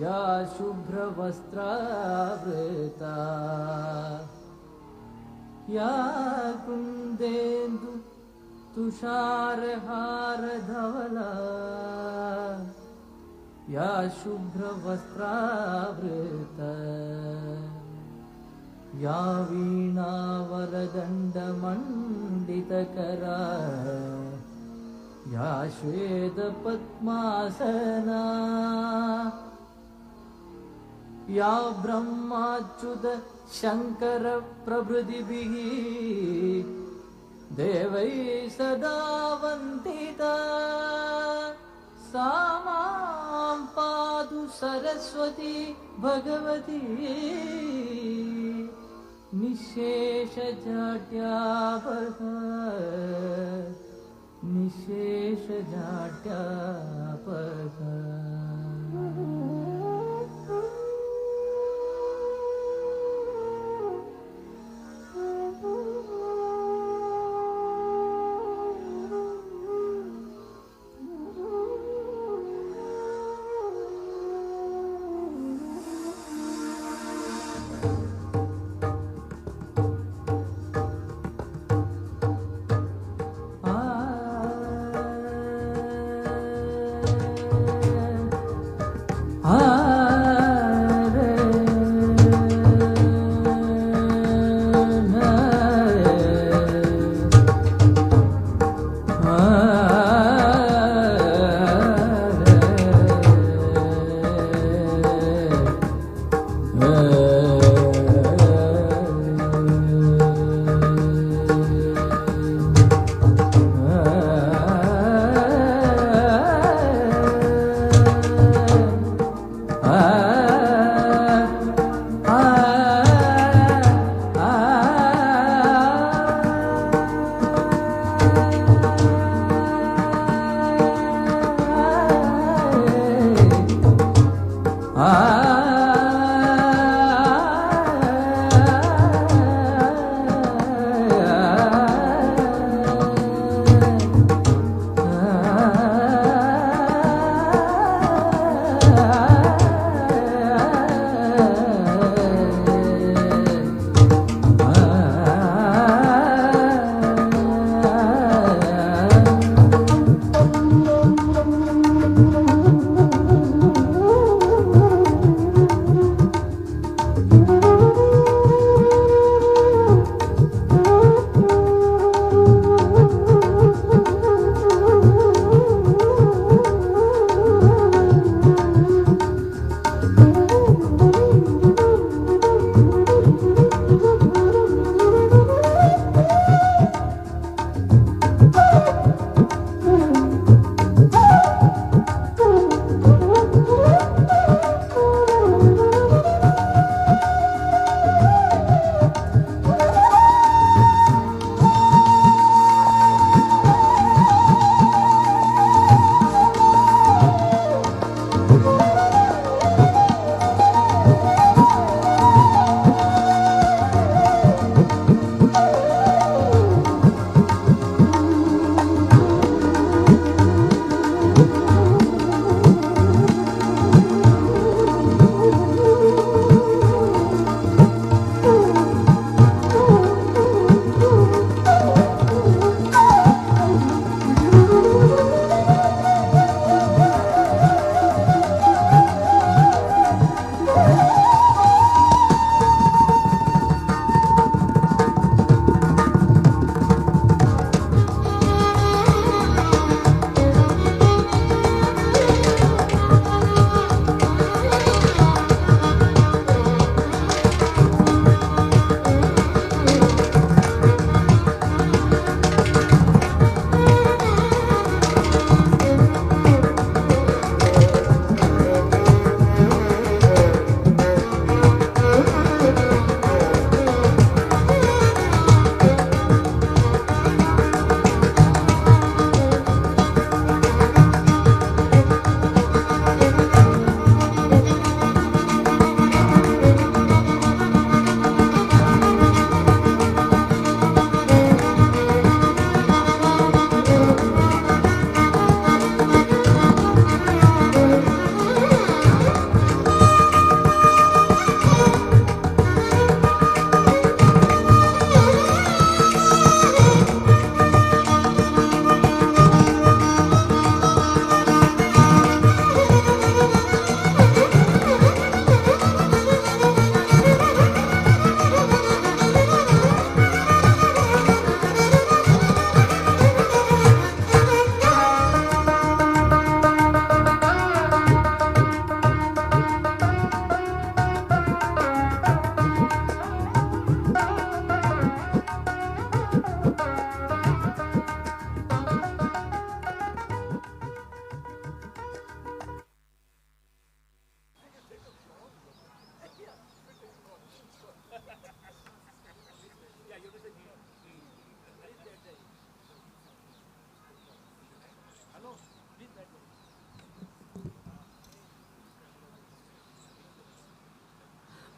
या शुभ्रवस्त्रावृता या कुन्देन्दु तुषारहारधवला या शुभ्रवस्त्रावृता या वीणावरदण्डमण्डितकरा या श्वेतपद्मासना या ब्रह्माच्युत शंकर प्रभृतिभिः देवैः सदा वन्दिता सा मां पातु Saraswati Bhagwati निःशेषजाड्यापहा निःशेषजाड्यापहा।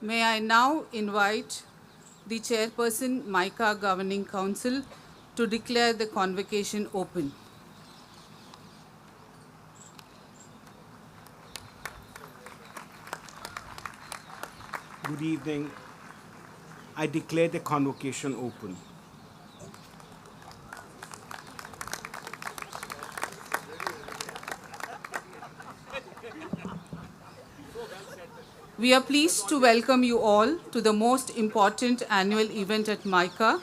May I now invite the Chairperson, MICA Governing Council, to declare the convocation open. Good evening. I declare the convocation open. We are pleased to welcome you all to the most important annual event at MICA.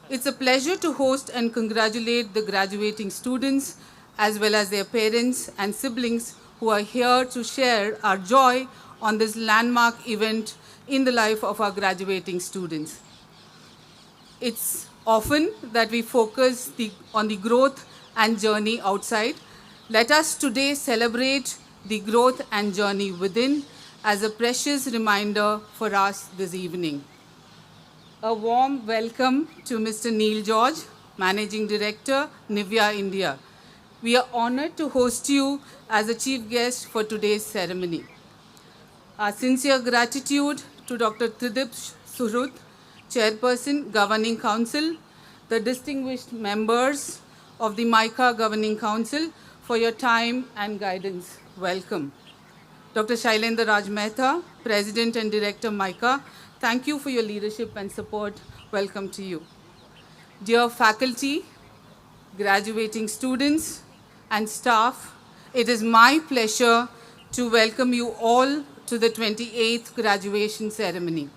It's a pleasure to host and congratulate the graduating students as well as their parents and siblings who are here to share our joy on this landmark event in the life of our graduating students. It's often that we focus on the growth and journey outside. Let us today celebrate the growth and journey within as a precious reminder for us this evening. A warm welcome to Mr. Neil George, Managing Director, Nivea India. We are honored to host you as a chief guest for today's ceremony. Our sincere gratitude to Dr. Tridip Surut, Chairperson, Governing Council, the distinguished members of the MICA Governing Council for your time and guidance. Welcome. Dr. Shailendra Raj Mehta, President and Director, MICA, thank you for your leadership and support. Welcome to you. Dear faculty, graduating students, and staff, it is my pleasure to welcome you all to the 28th graduation ceremony.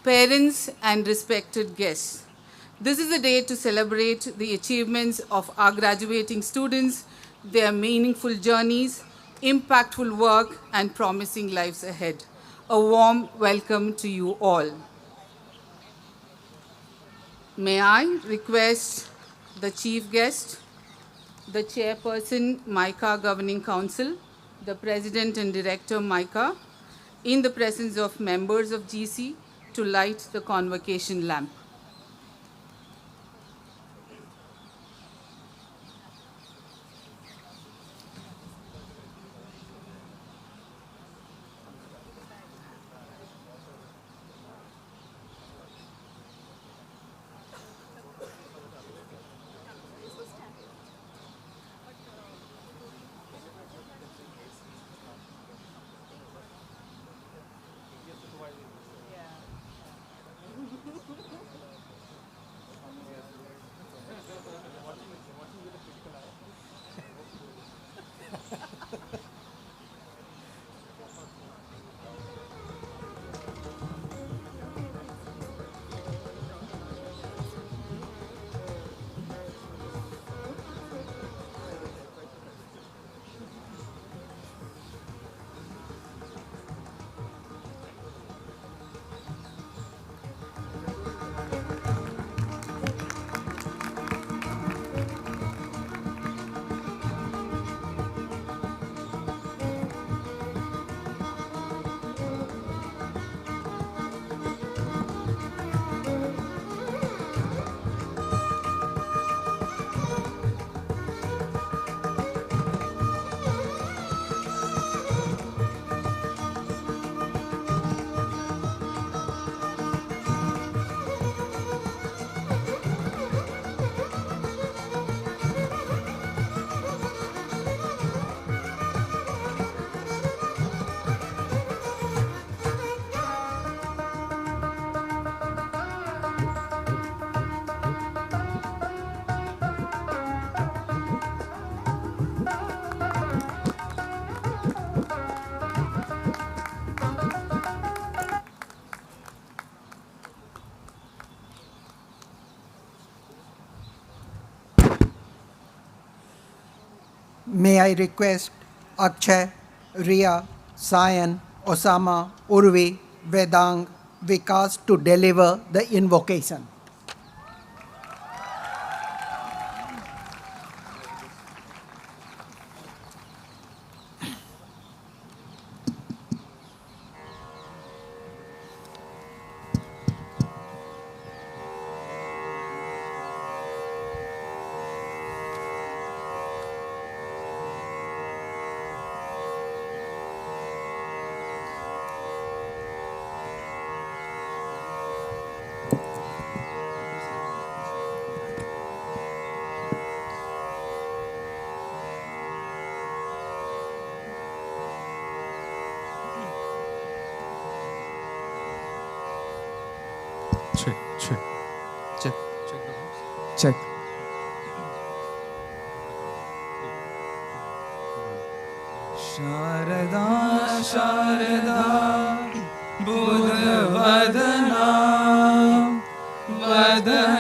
Parents and respected guests, this is a day to celebrate the achievements of our graduating students, their meaningful journeys, impactful work, and promising lives ahead. A warm welcome to you all. May I request the chief guest, the chairperson, MICA Governing Council, the president and director, MICA, in the presence of members of GC, to light the convocation lamp. May I request Akshay, Ria, Sayan, Osama, Urvi, Vedang, Vikas to deliver the invocation. Check, check. Check. Check. Sharda Sharda बुधवदना वदनाम्बुजे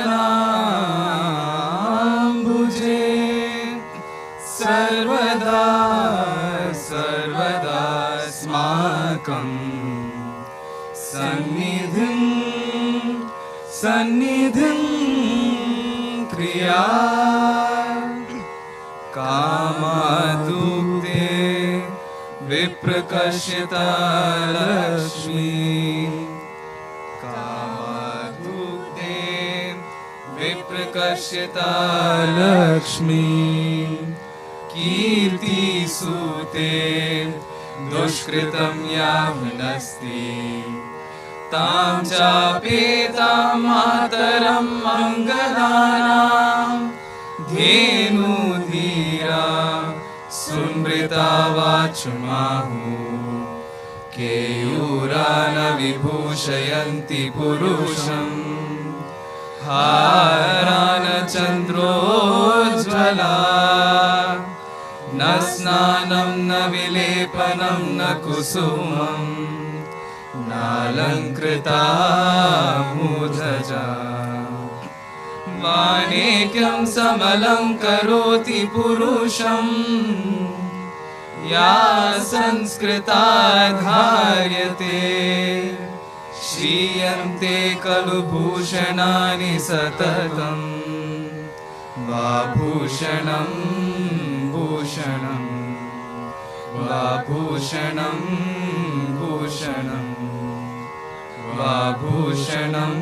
सर्वदा सर्वदास्माकं सन्निधिं सन्निधिं क्रिया कामादुक्ते विप्रकर्षिता लक्ष्मी कामादुक्ते विप्रकर्षिता लक्ष्मी कीर्तिसूते दुष्कृतं यावनस्ति तां चापेतां मातरं मङ्गलानां धेनुधीरा सुनृता वाचमाहु केयूरान विभूषयन्ति पुरुषम् हारान चन्द्रोज्ज्वला न स्नानं न विलेपनं न कुसुमं नालङ्कृता मूर्धजा वाणेक्यं समलङ्करोति पुरुषं या संस्कृता धार्यते श्रीयन्ते खलु भूषणानि सततं वाभूषणं भूषणं वाभूषणं भूषणं वाभूषणं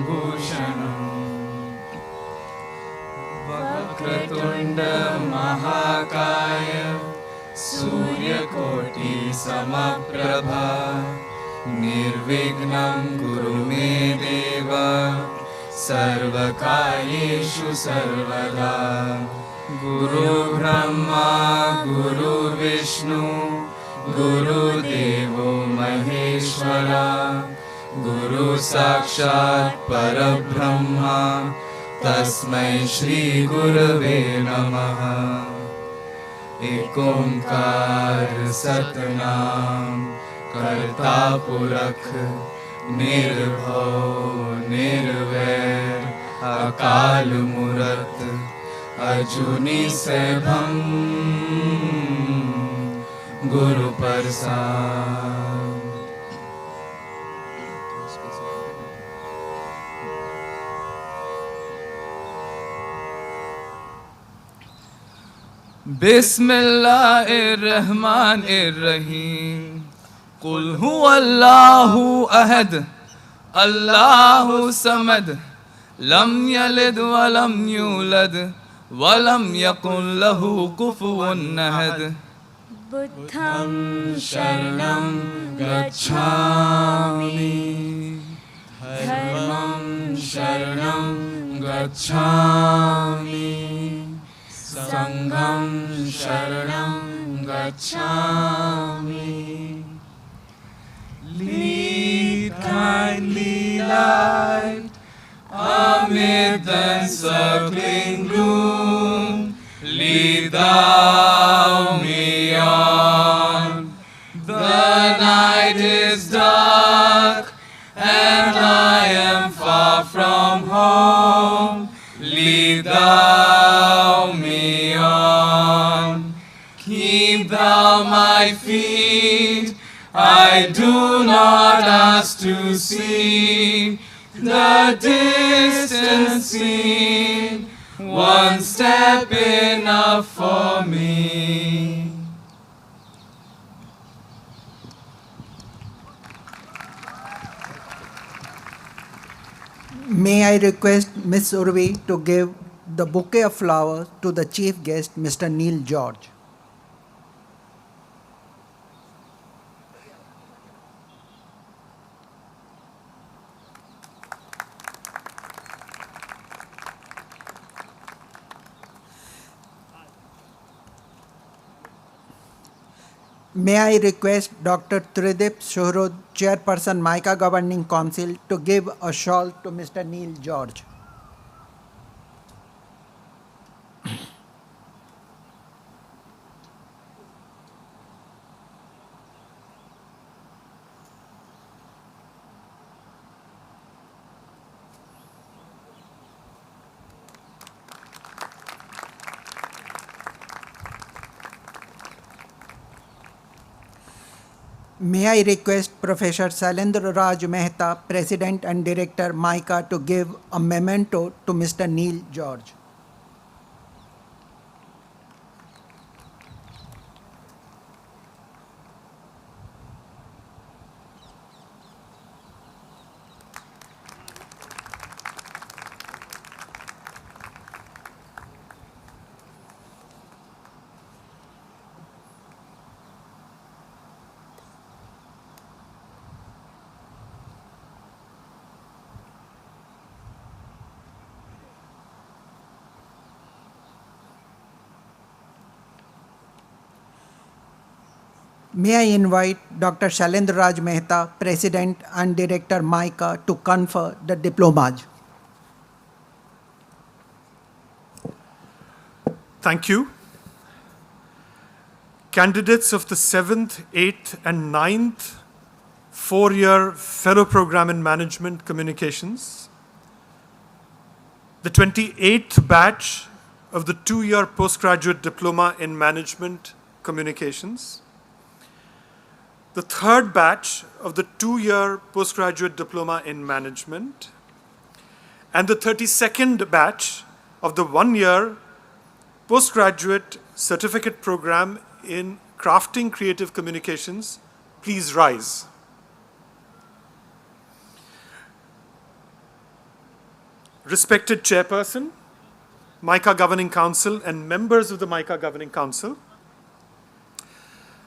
भूषणम् वक्रतुण्ड महाकाय सूर्यकोटि समप्रभा निर्विघ्नं कुरु मे देव सर्वकार्येषु सर्वदा गुरुर्ब्रह्मा गुरुर्विष्णु गुरुदेवो महेश्वरा गुरु साक्षात् परब्रह्मा तस्मै श्री गुरवे नमः। एक ओंकार सतनाम करता पुरख निर्भव निर्वैर अकाल मूरत अजूनी सैभं गुरु प्रसाद। बिस्मिल्लाहिर्रहमानिर्रहीम कुल हुवल्लाहु अहद अल्लाहु समद लम यलिद वलम यूलद वलम यकुल लहु कुफुवन अहद। बुद्धं शरणं गच्छामि धर्मं शरणं गच्छामि संघं शरणं गच्छामि। Lead kindly light amid the encircling gloom, lead thou me on. The night is dark and I am far from home, lead thou me on. Keep thou my feet, I do not ask to see the distant scene, one step enough for me. May I request Miss Urvi to give the bouquet of flowers to the chief guest, Mr. Neil George. May I request Dr. Tridip Shohrud, Chairperson MICA Governing Council, to give a shawl to Mr. Neil George. May I request Professor Sailendra Raj Mehta, President and Director MICA, to give a memento to Mr. Neil George. May I invite Dr. Shailendra Raj Mehta, President and Director MICA, to confer the diplomas. Thank you. Candidates of the 7th, 8th, and 9th four-year Fellow Program in Management Communications, the 28th batch of the two-year Postgraduate Diploma in Management Communications, the third batch of the two-year Postgraduate Diploma in Management, and the 32nd batch of the one-year Postgraduate Certificate Program in Crafting Creative Communications, please rise. Respected Chairperson, MICA Governing Council, and members of the MICA Governing Council,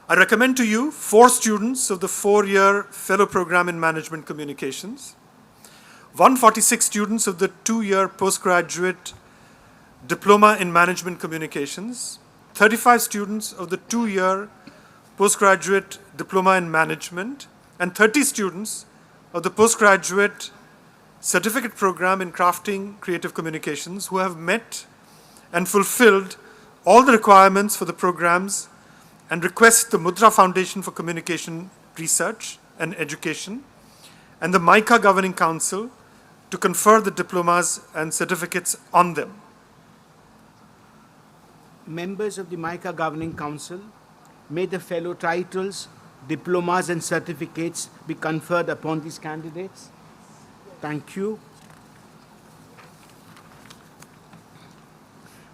I recommend to you 4 students of the 4-year Fellow Program in Management Communications, 146 students of the 2-year Postgraduate Diploma in Management Communications, 35 students of the 2-year Postgraduate Diploma in Management, and 30 students of the Postgraduate Certificate Program in Crafting Creative Communications who have met and fulfilled all the requirements for the programs, and request the Mudra Foundation for Communication Research and Education and the MICA Governing Council to confer the diplomas and certificates on them. Members of the MICA Governing Council, may the fellow titles, diplomas, and certificates be conferred upon these candidates. Thank you.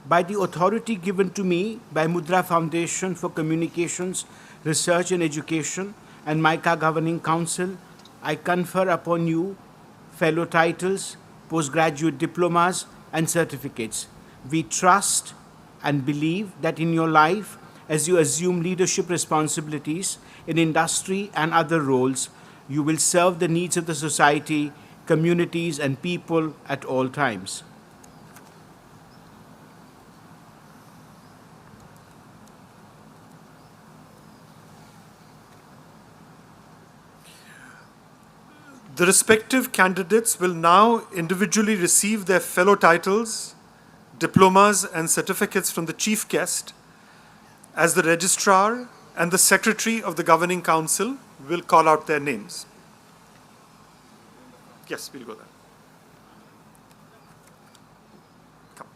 By the authority given to me by Mudra Foundation for Communications, Research and Education and MICA Governing Council, I confer upon you fellow titles, postgraduate diplomas, and certificates. We trust and believe that in your life, as you assume leadership responsibilities in industry and other roles, you will serve the needs of the society, communities, and people at all times. The respective candidates will now individually receive their fellow titles, diplomas, and certificates from the chief guest, as the registrar and the secretary of the Governing Council will call out their names. Yes, we'll go there. Come.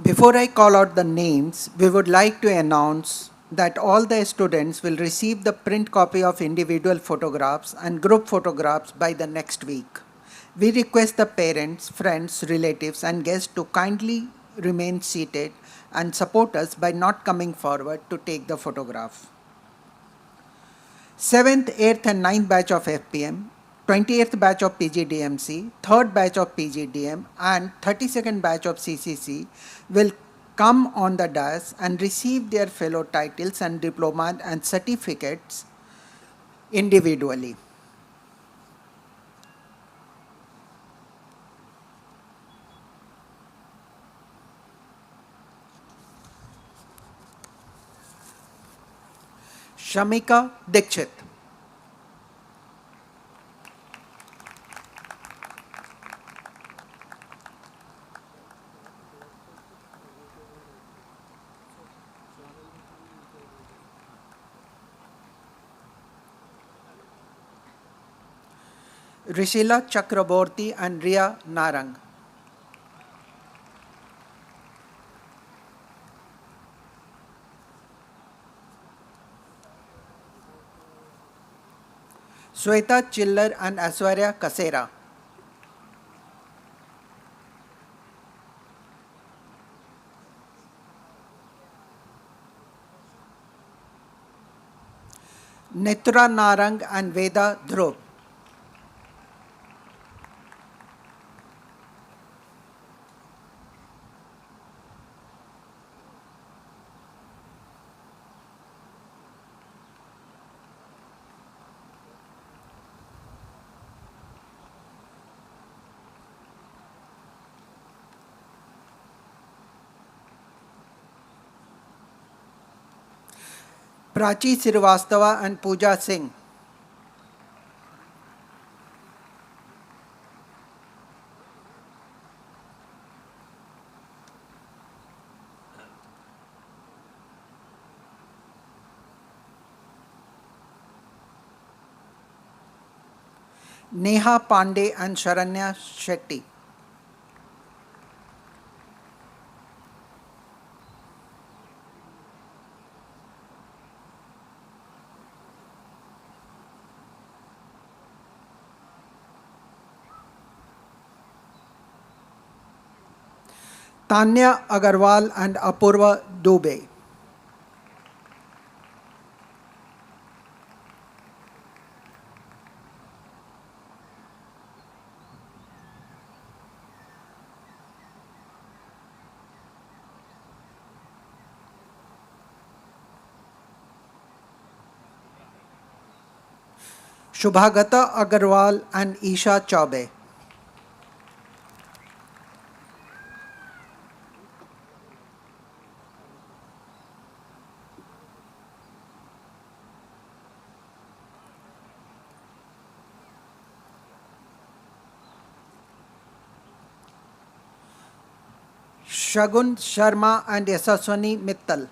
Before I call out the names, we would like to announce that all the students will receive the print copy of individual photographs and group photographs by the next week. We request the parents, friends, relatives, and guests to kindly remain seated and support us by not coming forward to take the photograph. 7th, 8th, and 9th batch of FPM, 20th batch of PGDMC, 3rd batch of PGDM, and 32nd batch of CCC will come on the dais and receive their fellow titles and diplomas and certificates individually. Shamika Dikshit. Rishila Chakraborty and Ria Narang. Sweta Chiller and Aswarya Kasera. Nitra Narang and Veda Dhruv. Prachi Srivastava and Pooja Singh. Neha Pandey and Sharanya Shetty. Tanya Agarwal and Apurva Dubey. Shubhagata Agarwal and Isha Chaube. Shagun Sharma and Yasaswani Mittal.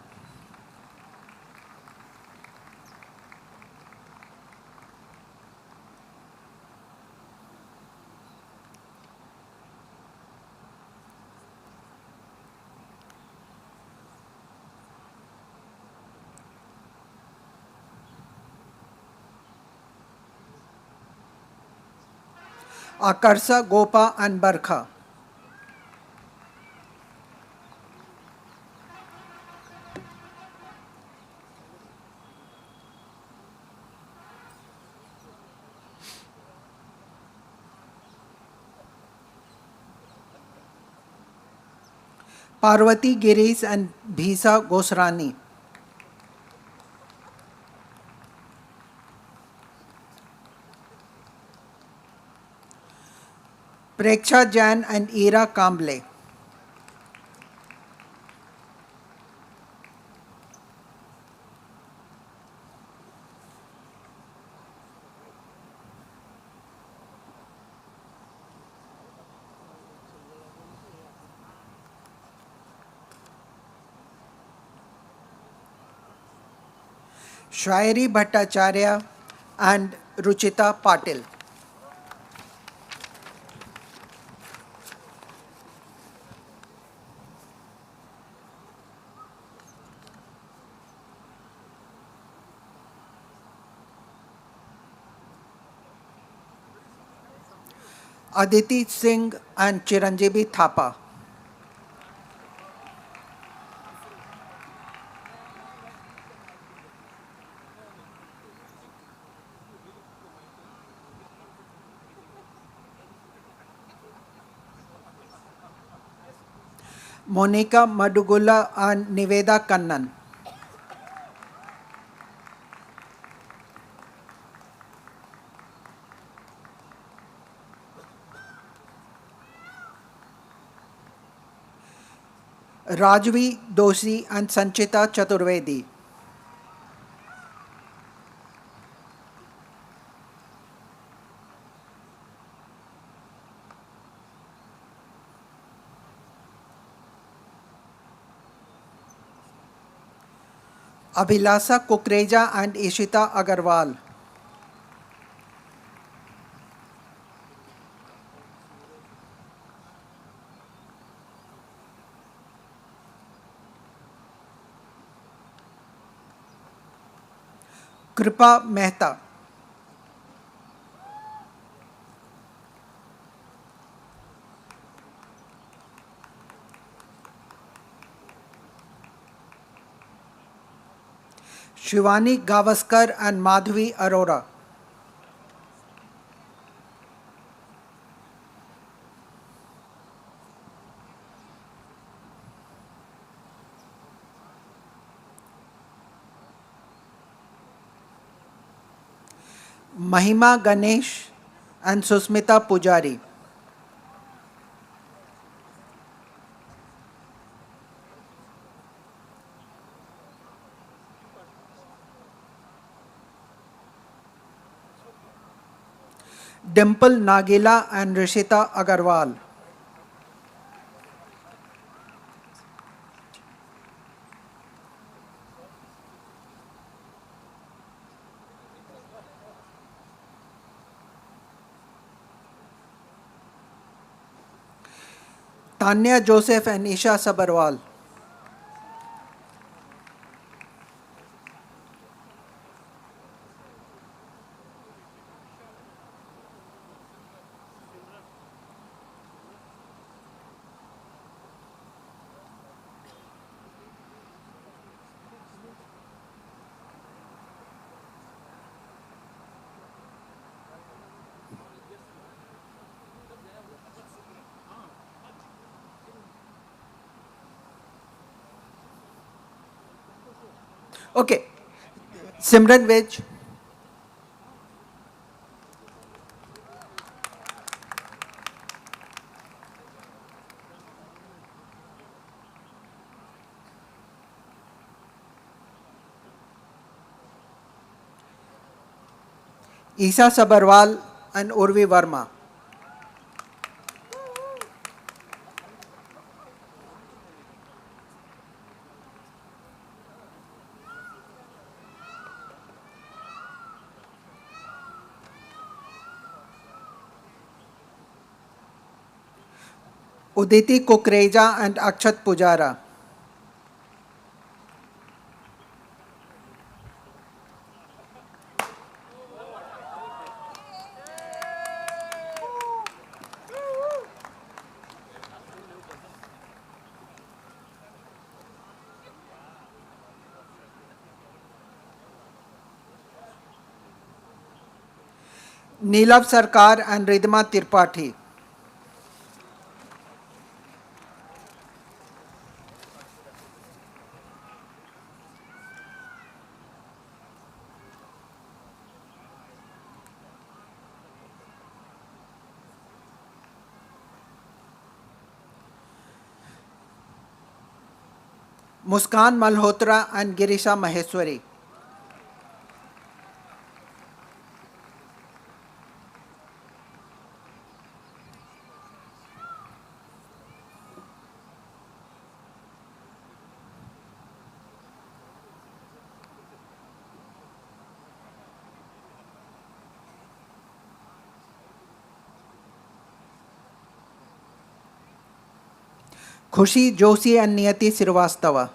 Akarsa Gopa and Barkha. Parvati Girish and Bhisa Gosrani. Preksha Jain and Ira Kamble. Shairi Bhattacharya and Ruchita Patil. Aditi Singh and Chiranjeevi Thapa. Monica Madugula and Niveda Kannan. Rajvi Doshi and Sanchita Chaturvedi. Abhilasa Kukreja and Ishita Agarwal. Kripa Mehta. Shivani Gavaskar and Madhvi Arora. Mahima Ganesh and Susmita Pujari. Dimple Nagila and Rishita Agarwal. Tanya Joseph and Isha Sabarwal. Okay, Simran Vij. Isha Sabarwal and Urvi Verma. Uditi Kukreja and Akshat Pujara. Neelav Sarkar and Ridhima Tripathi. Muskan Malhotra and Girisha Maheswari. Khushi Joshi and Niyati Srivastava.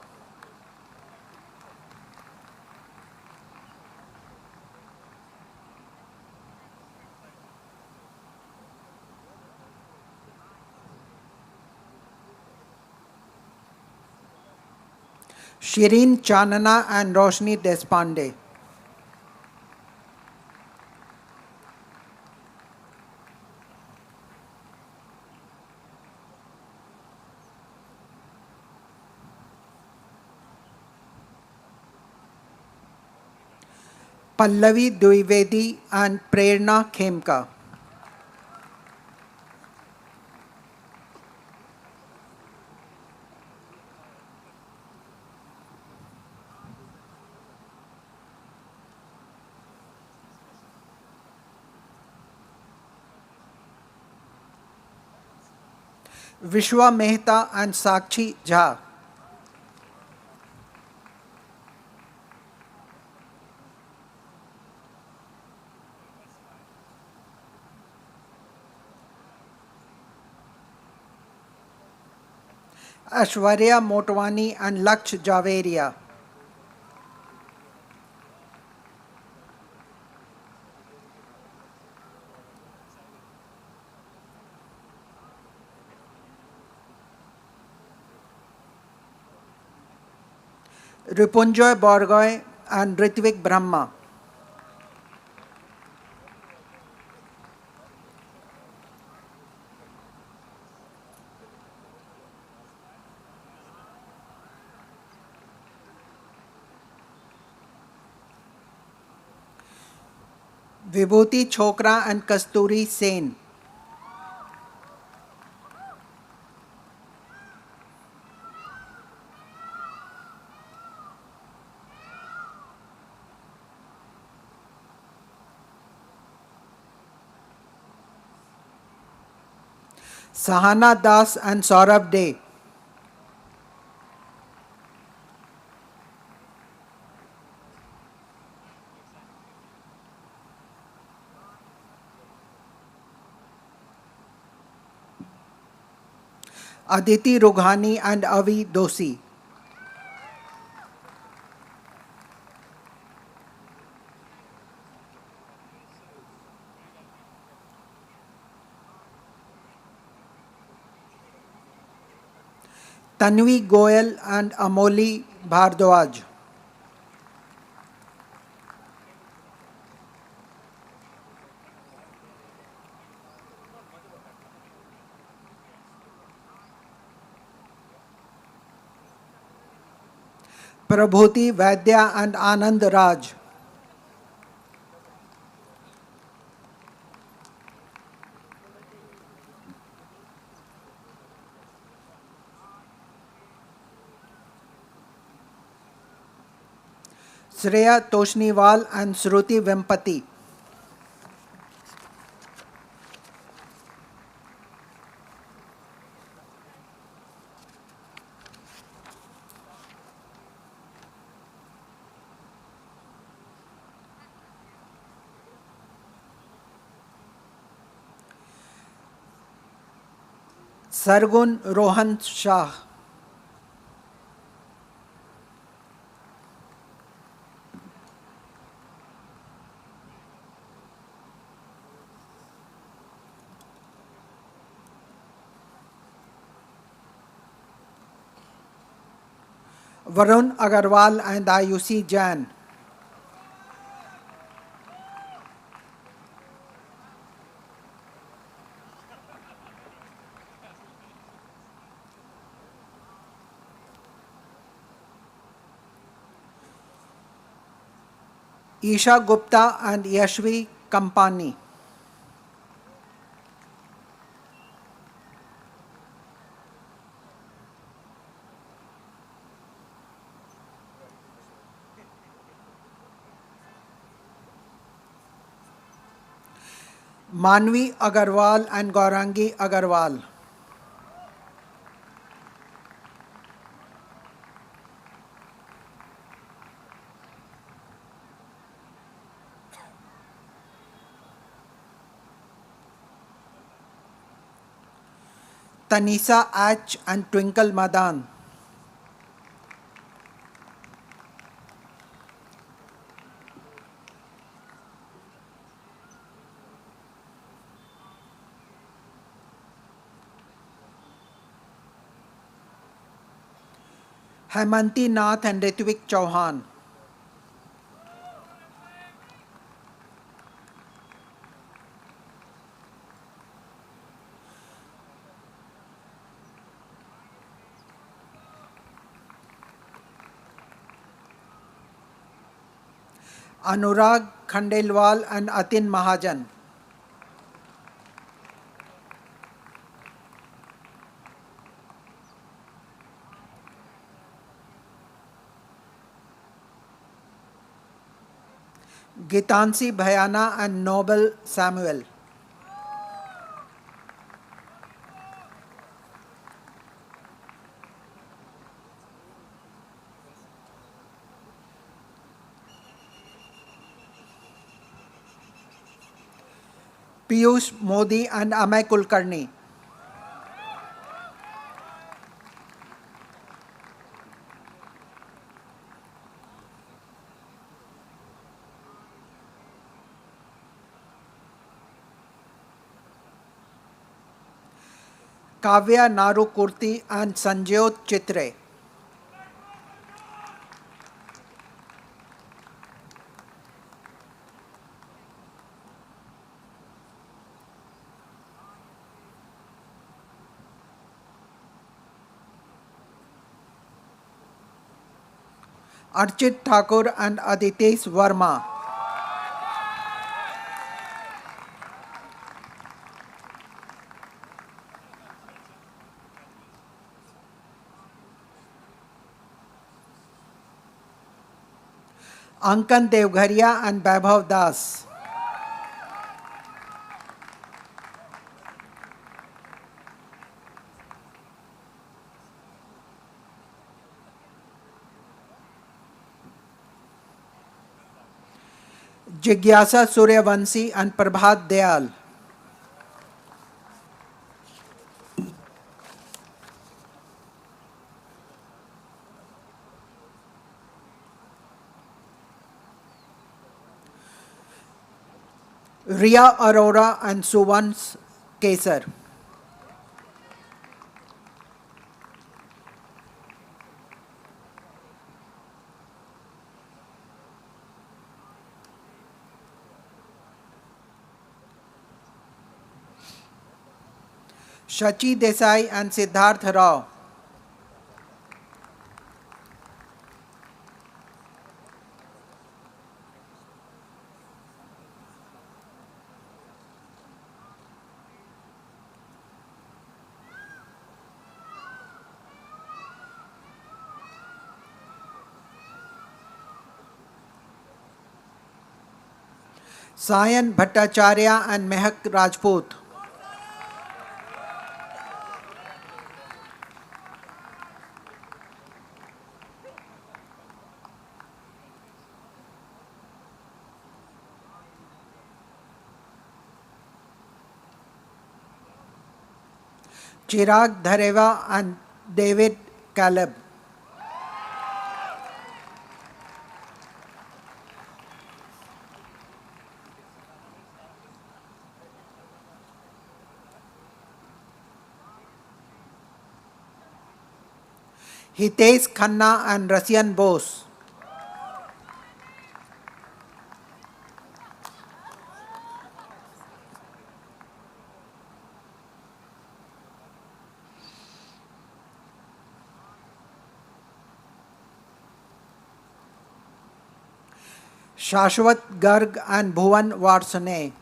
Shirin Chanana and Roshni Deshpande. Pallavi Dwivedi and Prerna Khemka. Vishwa Mehta and Sakshi Jha. Ashwarya Motwani and Laksh Javeria. Ripunjoy Borgoy and Ritvik Brahma. Vibhuti Chokra and Kasturi Sen. Sahana Das and Saurabh Dey. Aditi Rughani and Avi Dosi. Tanvi Goyal and Amoli Bhardwaj. Prabhuti Vaidya and Anand Raj. Shreya Toshniwal and Shruti Vempati. Sargun Rohan Shah. Varun Agarwal and Ayushi Jain. Isha Gupta and Yashvi Kampani. Manvi Agarwal and Gaurangi Agarwal. Tanisa Ach and Twinkle Madan. Hemanti Nath and Ritvik Chauhan. Anurag Khandelwal and Atin Mahajan. Gitansi Bhayana and Noble Samuel. Piyush Modi and Amay Kulkarni. Kavya Naru Kurti and Sanjayot Chitre. Archit Thakur and Aditesh Verma. Ankan Devgharia and Vaibhav Das. Jigyasa Suryavanshi and Prabhat Dayal. Riya Arora and Suvans Kesar. Shachi Desai and Siddharth Rao. Sayan Bhattacharya and Mehak Rajput. Chirag Dhareva and David Caleb. Hitesh Khanna and Rasiyan Bose. Shashwat Garg and Bhuvan Varsane.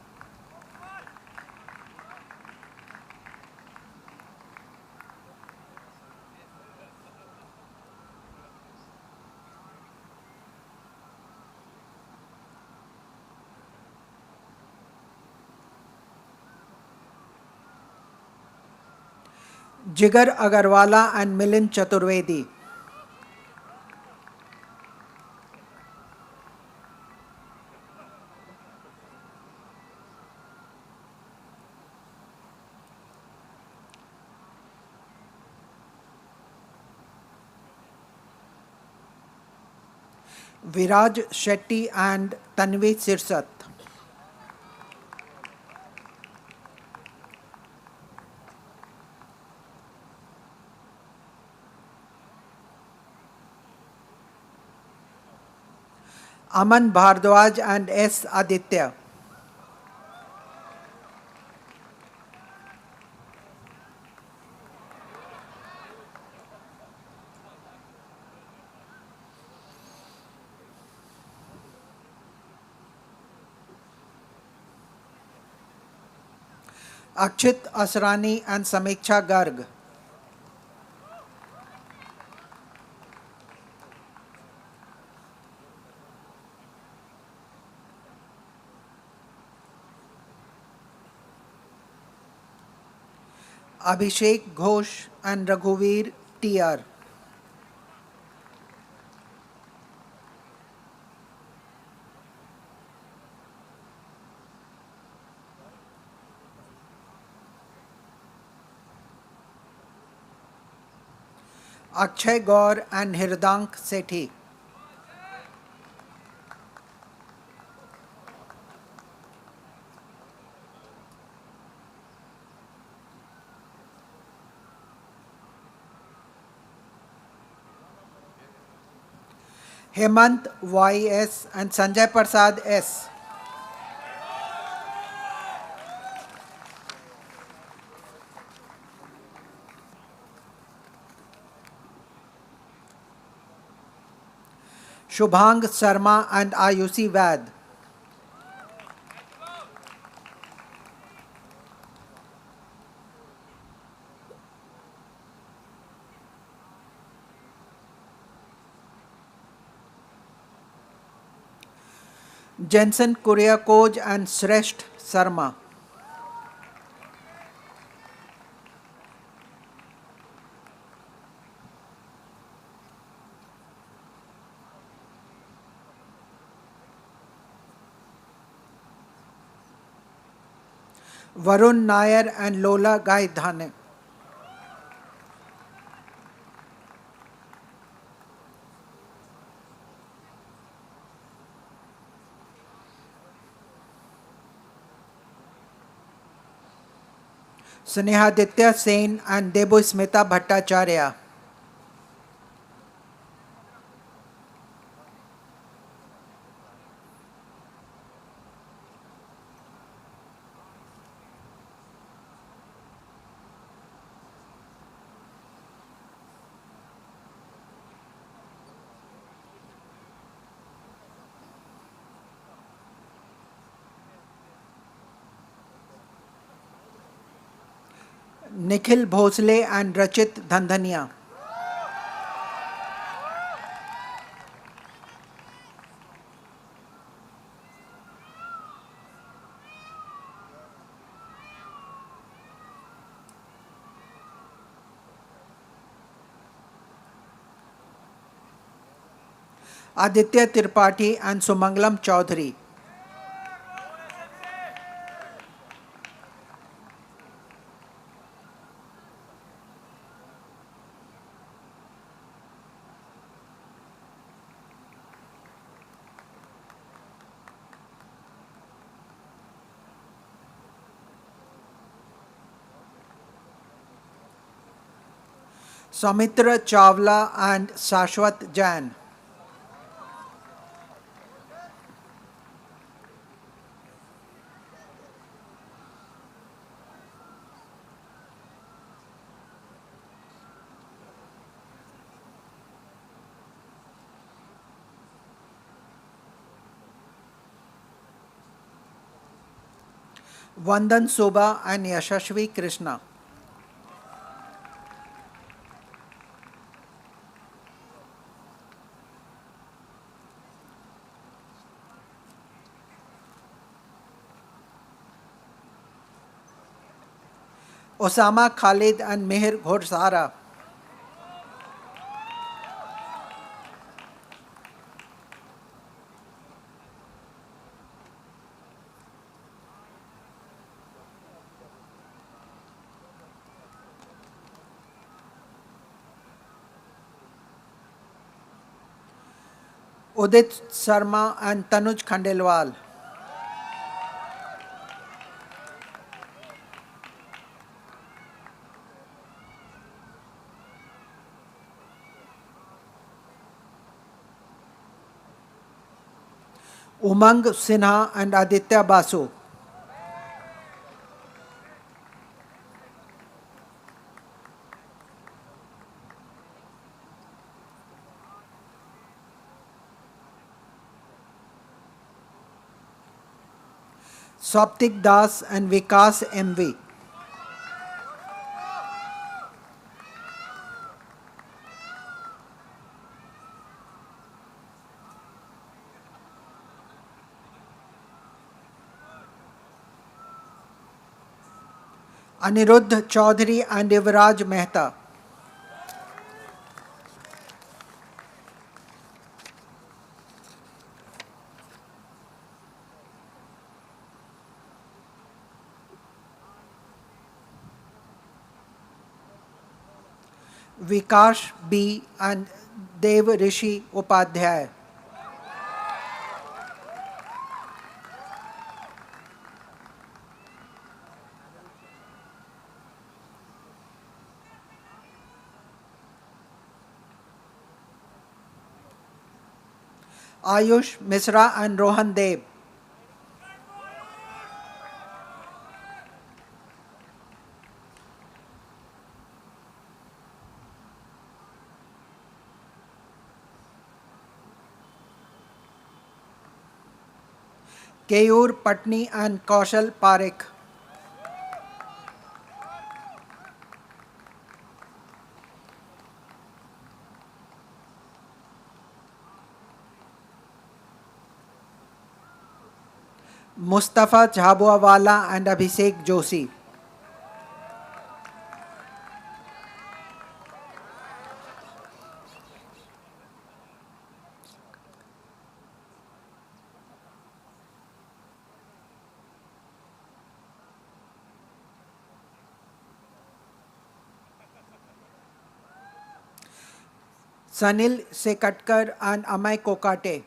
Jigar Agarwala and Milind Chaturvedi. Viraj Shetty and Tanvi Sirsat. Aman Bhardwaj and S. Aditya. Akshit Asrani and Samiksha Garg. Abhishek Ghosh and Raghuveer TR. Akshay Gaur and Hirdank Sethi. Hemant Y.S. and Sanjay Prasad S. Shubhang Sharma and Ayushi Vad. Jensen Kuriakoj and Shrestha Sharma. Varun Nair and Lola Gaidhane. Snehaditya Sen and Debu Smita Bhattacharya. Nikhil Bhosle and Rachit Dhandhania. Aditya Tripathi and Sumangalam Chaudhary. Samitra Chawla and Shashwat Jain. Vandan Subha and Yashashvi Krishna. Osama Khalid and Meher Ghorsara. Udit Sharma and Tanuj Khandelwal. Umang Sinha and Aditya Basu. Soptik Das and Vikas MV. Aniruddha Chaudhary and Yuvraj Mehta. Vikash B and Dev Rishi Upadhyay. Ayush Misra and Rohan Dev. Keyur Patni and Kaushal Parekh. Mustafa Jhabuawala and Abhishek Joshi. Sanil Sekatkar and Amay Kokate.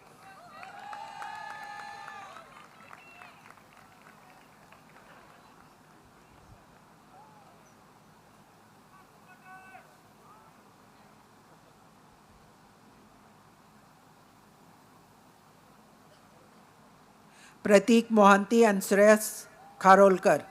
Pratik Mohanty and Shreyas Kharolkar.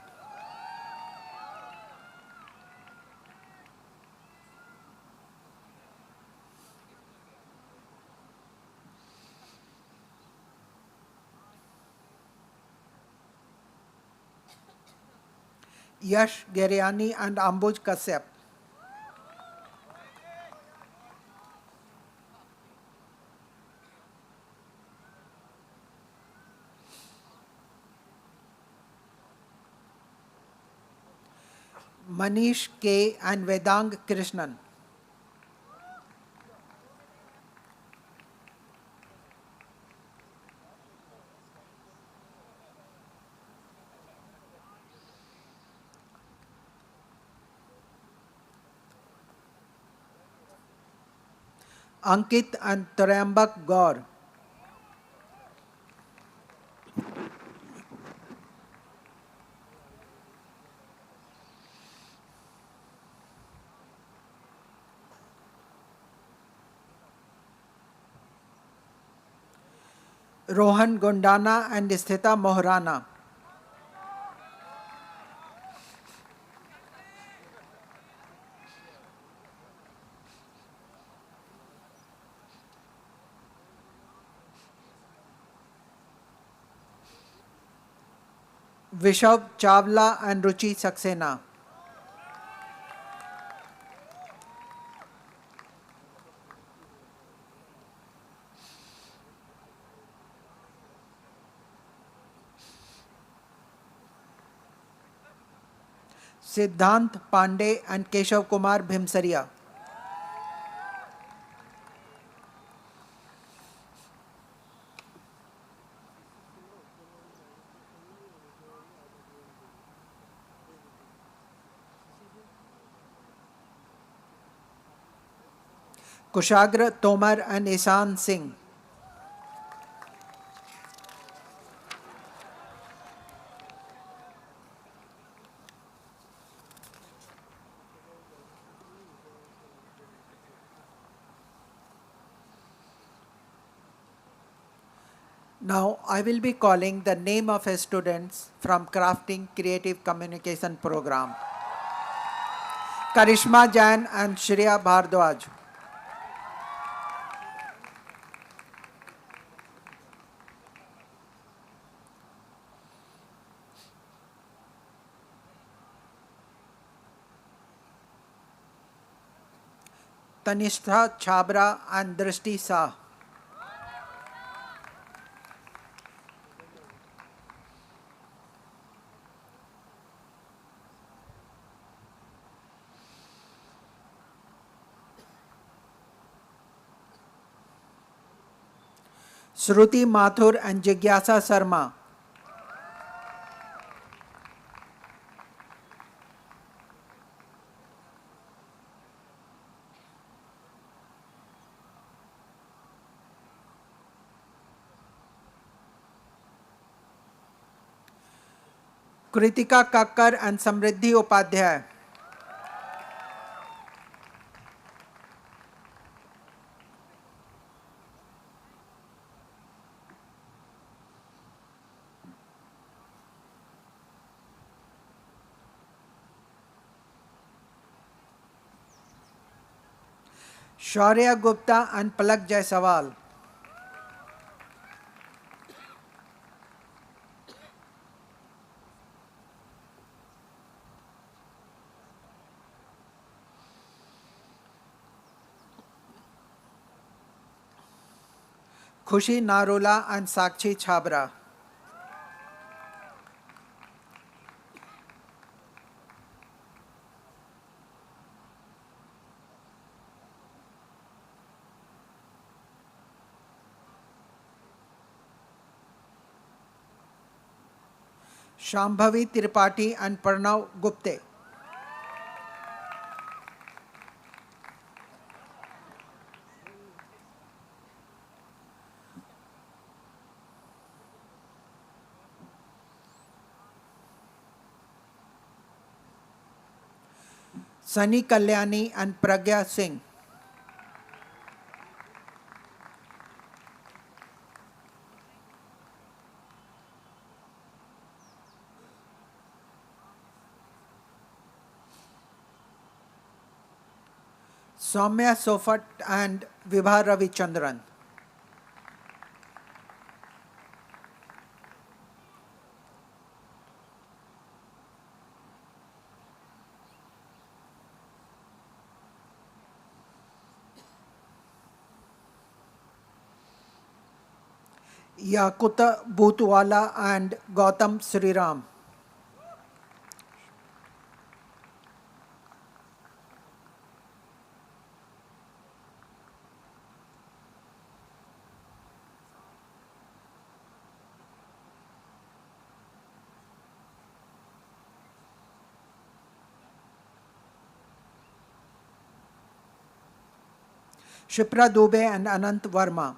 Yash Geryani and Ambuj Kashyap. Manish K and Vedang Krishnan. Ankit and Tarambak Gaur. Rohan Gondana and Sthita Mohrana. Vishav Chawla and Ruchi Saxena. Siddhant Pandey and Keshav Kumar Bhimsaria. Kushagra Tomar and Ishan Singh. Now I will be calling the name of a students from Crafting Creative Communication Program. Karishma Jain and Shreya Bhardwaj. Tanishtha Chabra and Drishti Shah. Shruti Mathur and Jigyasa Sharma. Kritika Kakkar and Samriddhi Upadhyay. Shaurya Gupta and Palak Jaiswal. Khushi Narula and Sakshi Chhabra. Shambhavi Tripathi and Pranav Gupte. Sunny Kalyani and Pragya Singh. Soumya Sofat and Vibha Ravichandran. Yakuta Bhutwala and Gautam Sriram. Shipra Dubey and Anant Verma.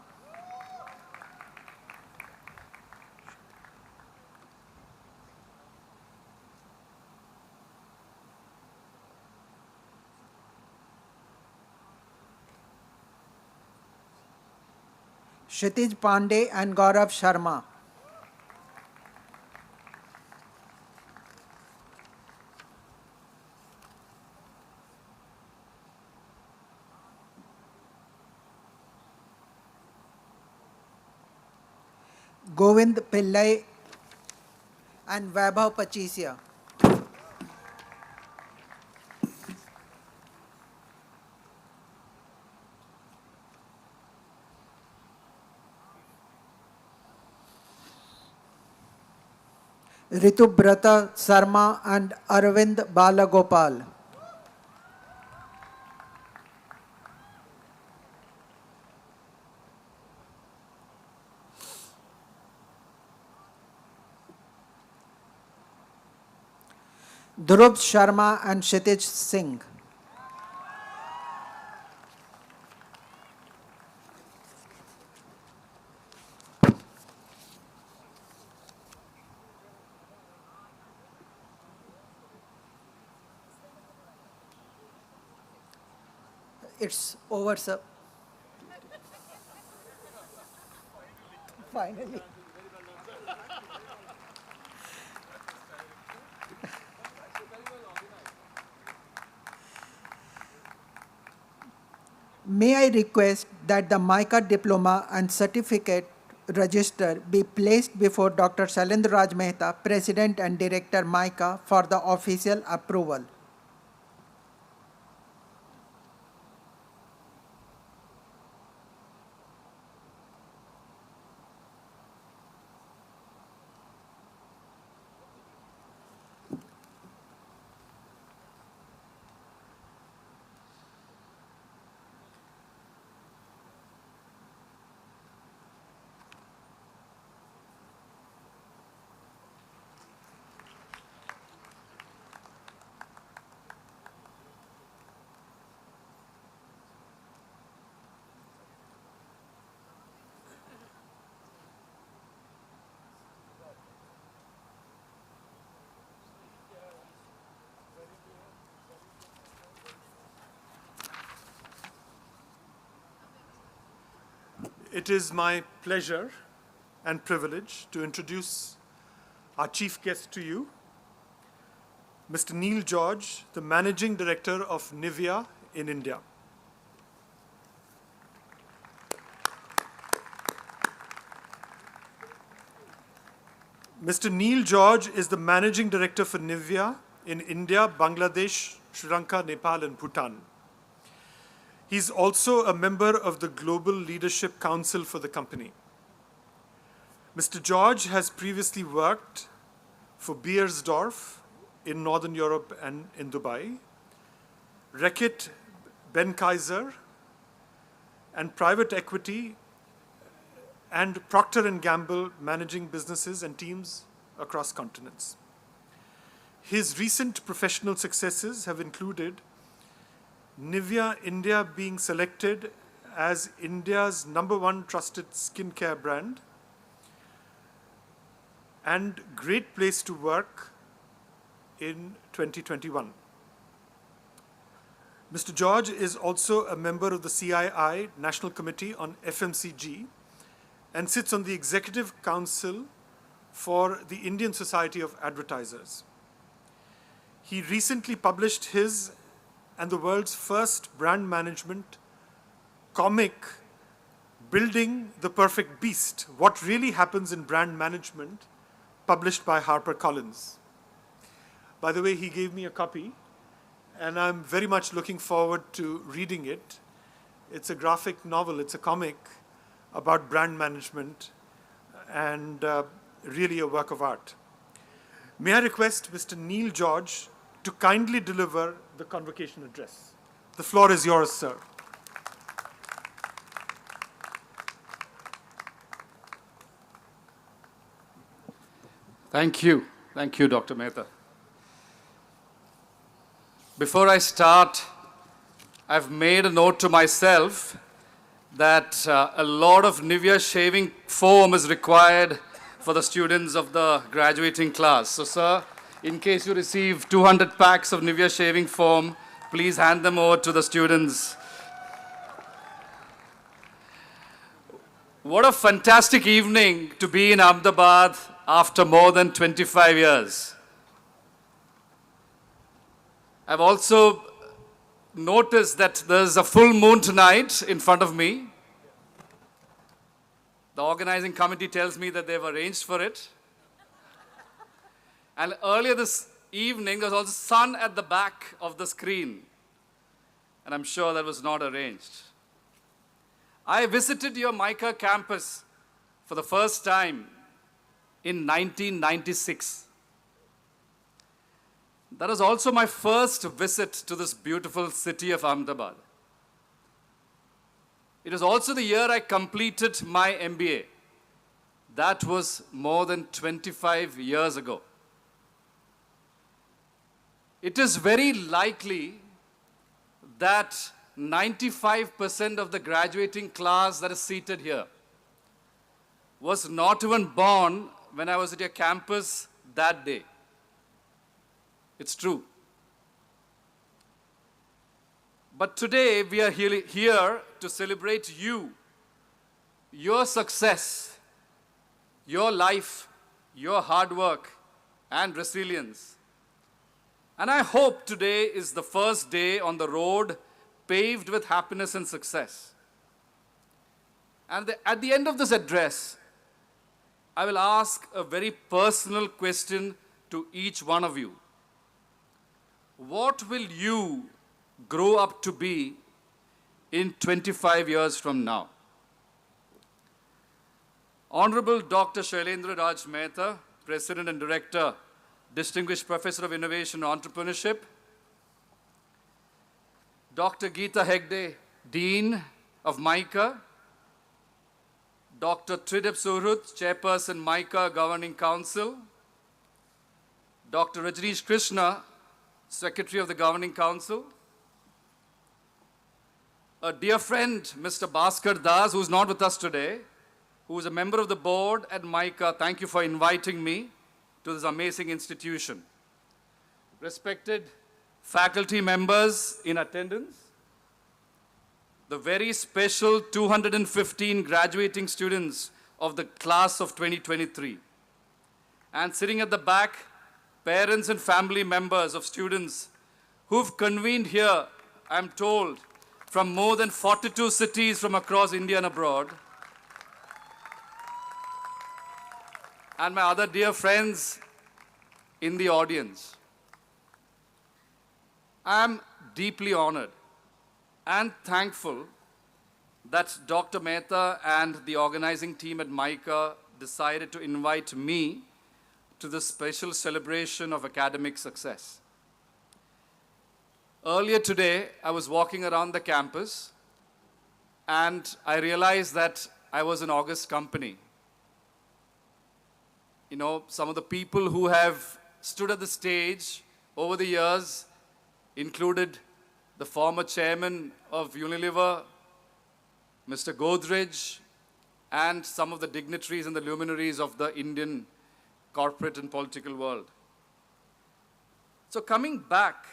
Kshitij Pandey and Gaurav Sharma. Govind Pillai and Vaibhav Pachisia. Ritubrata Sarma and Arvind Balagopal. Dhruv Sharma and Kshitij Singh. It's over, sir. Finally. May I request that the MICA diploma and certificate register be placed before Dr. Shailendra Raj Mehta, President and Director MICA, for the official approval. It is my pleasure and privilege to introduce our chief guest to you, Mr. Neil George, the Managing Director of Nivea in India. Mr. Neil George is the Managing Director for Nivea in India, Bangladesh, Sri Lanka, Nepal, and Bhutan. He's also a member of the Global Leadership Council for the company. Mr. George has previously worked for Beiersdorf in Northern Europe and in Dubai, Reckitt Benckiser, and private equity, and Procter & Gamble, managing businesses and teams across continents. His recent professional successes have included Nivea India being selected as India's #1 trusted skincare brand, and Great Place to Work in 2021. Mr. George is also a member of the CII National Committee on FMCG and sits on the Executive Council for the Indian Society of Advertisers. He recently published his and the world's first brand management comic, Building the Perfect Beast, What Really Happens in Brand Management, published by HarperCollins. By the way, he gave me a copy, and I'm very much looking forward to reading it. It's a graphic novel, it's a comic about brand management, and really a work of art. May I request Mr. Neil George to kindly deliver the convocation address. The floor is yours, sir. Thank you, Dr. Mehta. Before I start, I've made a note to myself that a lot of Nivea shaving foam is required for the students of the graduating class. So, sir, in case you receive 200 packs of Nivea shaving foam, please hand them over to the students. What a fantastic evening to be in Ahmedabad after more than 25 years. I've also noticed that there's a full moon tonight in front of me. The organizing committee tells me that they've arranged for it. And earlier this evening, there was also sun at the back of the screen. And I'm sure that was not arranged. I visited your MICA campus for the first time in 1996. That was also my first visit to this beautiful city of Ahmedabad. It was also the year I completed my MBA. That was more than 25 years ago. It is very likely that 95% of the graduating class that is seated here was not even born when I was at your campus that day. It's true. But today we are here to celebrate you, your success, your life, your hard work and resilience. And I hope today is the first day on the road paved with happiness and success. And at the end of this address, I will ask a very personal question to each one of you. What will you grow up to be in 25 years from now? Honorable Dr. Shailendra Raj Mehta, President and Director, Distinguished Professor of Innovation and Entrepreneurship. Dr. Geeta Hegde, Dean of MICA. Dr. Tridip Surhut, Chairperson, MICA Governing Council. Dr. Rajneesh Krishna, Secretary of the Governing Council. A dear friend, Mr. Bhaskar Das, who is not with us today, who is a member of the board at MICA. Thank you for inviting me to this amazing institution. Respected faculty members in attendance, the very special 215 graduating students of the class of 2023, and sitting at the back, parents and family members of students who've convened here, I'm told, from more than 42 cities from across India and abroad. and my other dear friends in the audience. I am deeply honored and thankful that Dr. Mehta and the organizing team at MICA decided to invite me to this special celebration of academic success. Earlier today, I was walking around the campus and I realized that I was in august company. You know, some of the people who have stood at the stage over the years included the former chairman of Unilever, Mr. Godrej, and some of the dignitaries and the luminaries of the Indian corporate and political world. So coming back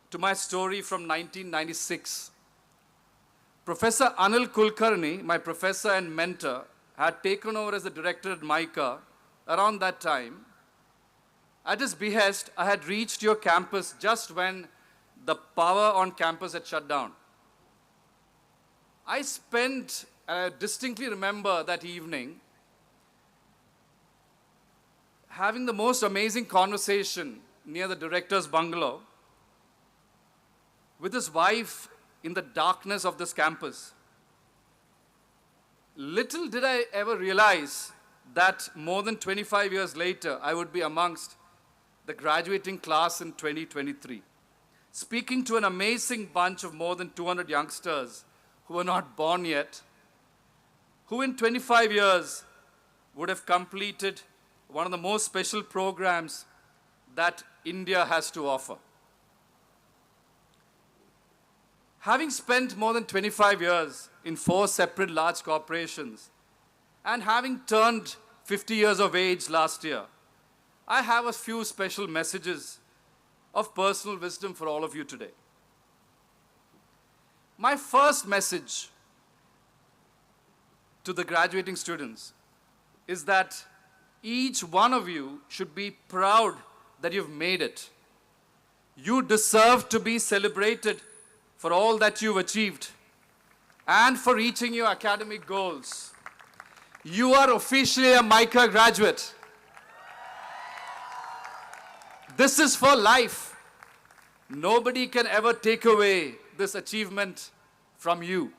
to my story from 1996, Professor Anil Kulkarni, my professor and mentor, had taken over as the director at MICA around that time. At his behest, I had reached your campus just when the power on campus had shut down. I distinctly remember that evening, having the most amazing conversation near the director's bungalow with his wife in the darkness of this campus. Little did I ever realize that more than 25 years later, I would be amongst the graduating class in 2023, speaking to an amazing bunch of more than 200 youngsters who were not born yet, who in 25 years would have completed one of the most special programs that India has to offer. Having spent more than 25 years in 4 separate large corporations and having turned 50 years of age last year, I have a few special messages of personal wisdom for all of you today. My first message to the graduating students is that each one of you should be proud that you've made it. You deserve to be celebrated for all that you've achieved and for reaching your academic goals. You are officially a MICA graduate. This is for life. Nobody can ever take away this achievement from you.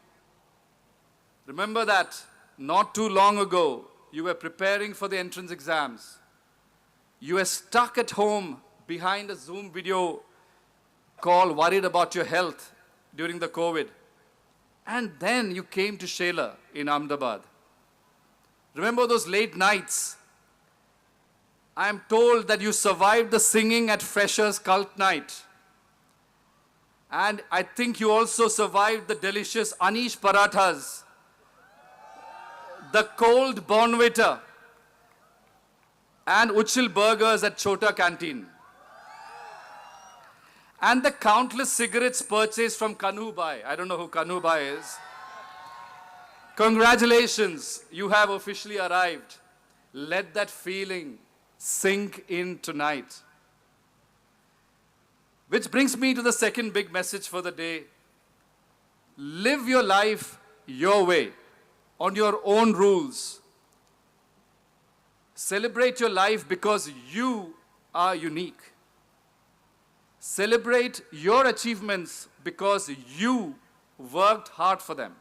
Remember that not too long ago, you were preparing for the entrance exams. You were stuck at home behind a Zoom video call, worried about your health during the COVID. And then you came to Shela in Ahmedabad. Remember those late nights? I am told that you survived the singing at Freshers Cult Night. And I think you also survived the delicious Anish Parathas, the cold Bonvita, and Uchil burgers at Chota Canteen. And the countless cigarettes purchased from Kanu Bhai. I don't know who Kanu Bhai is. Congratulations, you have officially arrived. Let that feeling sink in tonight. Which brings me to the second big message for the day. Live your life your way, on your own rules. Celebrate your life because you are unique. Celebrate your achievements because you worked hard for them.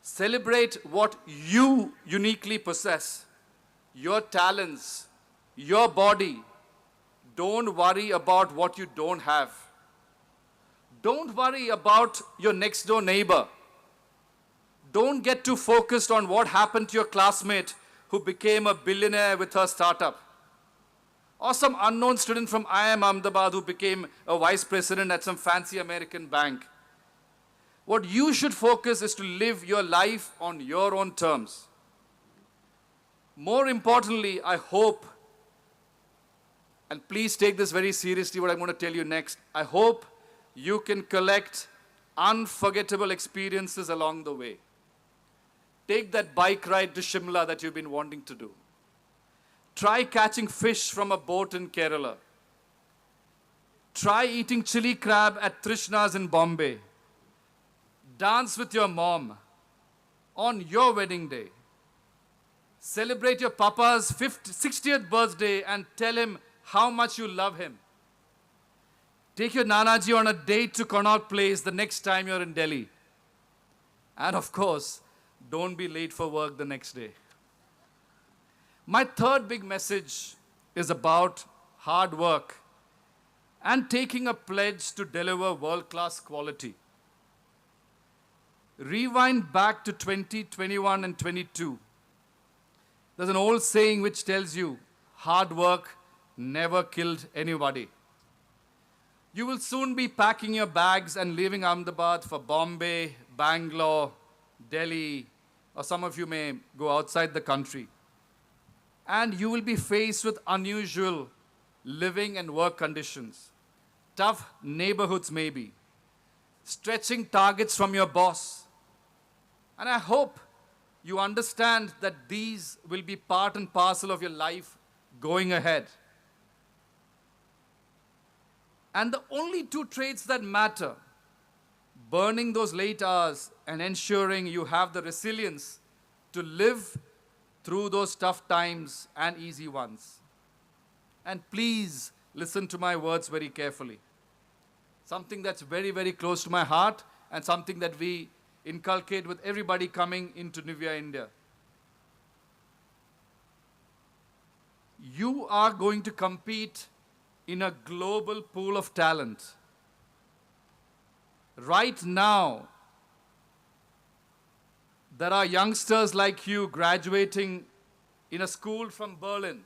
Celebrate what you uniquely possess, your talents, your body. Don't worry about what you don't have. Don't worry about your next door neighbor. Don't get too focused on what happened to your classmate who became a billionaire with her startup, or some unknown student from IIM Ahmedabad who became a vice president at some fancy American bank. What you should focus is to live your life on your own terms. More importantly, I hope, and please take this very seriously what I'm going to tell you next, I hope you can collect unforgettable experiences along the way. Take that bike ride to Shimla that you've been wanting to do. Try catching fish from a boat in Kerala. Try eating chili crab at Trishna's in Bombay. Dance with your mom on your wedding day. Celebrate your papa's 60th birthday and tell him how much you love him. Take your Nanaji on a date to Connaught Place the next time you're in Delhi. And of course, don't be late for work the next day. My third big message is about hard work and taking a pledge to deliver world-class quality. Rewind back to 2021 and 22. There's an old saying which tells you, hard work never killed anybody. You will soon be packing your bags and leaving Ahmedabad for Bombay, Bangalore, Delhi, or some of you may go outside the country. And you will be faced with unusual living and work conditions, tough neighborhoods maybe, stretching targets from your boss. And I hope you understand that these will be part and parcel of your life going ahead. And the only two traits that matter, burning those late hours and ensuring you have the resilience to live through those tough times and easy ones. And please listen to my words very carefully. Something that's very, very close to my heart and something that we inculcate with everybody coming into Nivea India. You are going to compete in a global pool of talent. Right now, there are youngsters like you graduating in a school from Berlin.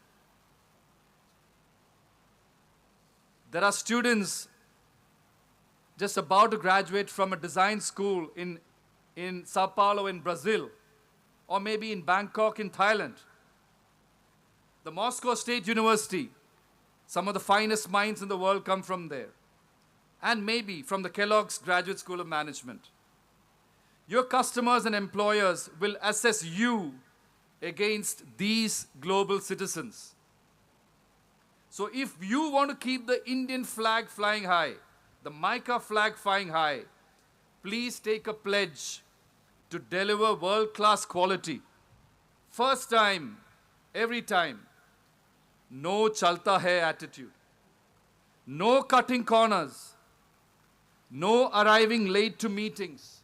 There are students just about to graduate from a design school in Sao Paulo in Brazil, or maybe in Bangkok in Thailand. The Moscow State University, some of the finest minds in the world come from there. And maybe from the Kellogg's Graduate School of Management. Your customers and employers will assess you against these global citizens. So if you want to keep the Indian flag flying high, the MICA flag flying high, please take a pledge to deliver world-class quality. First time, every time. No chalta hai attitude. No cutting corners. No arriving late to meetings.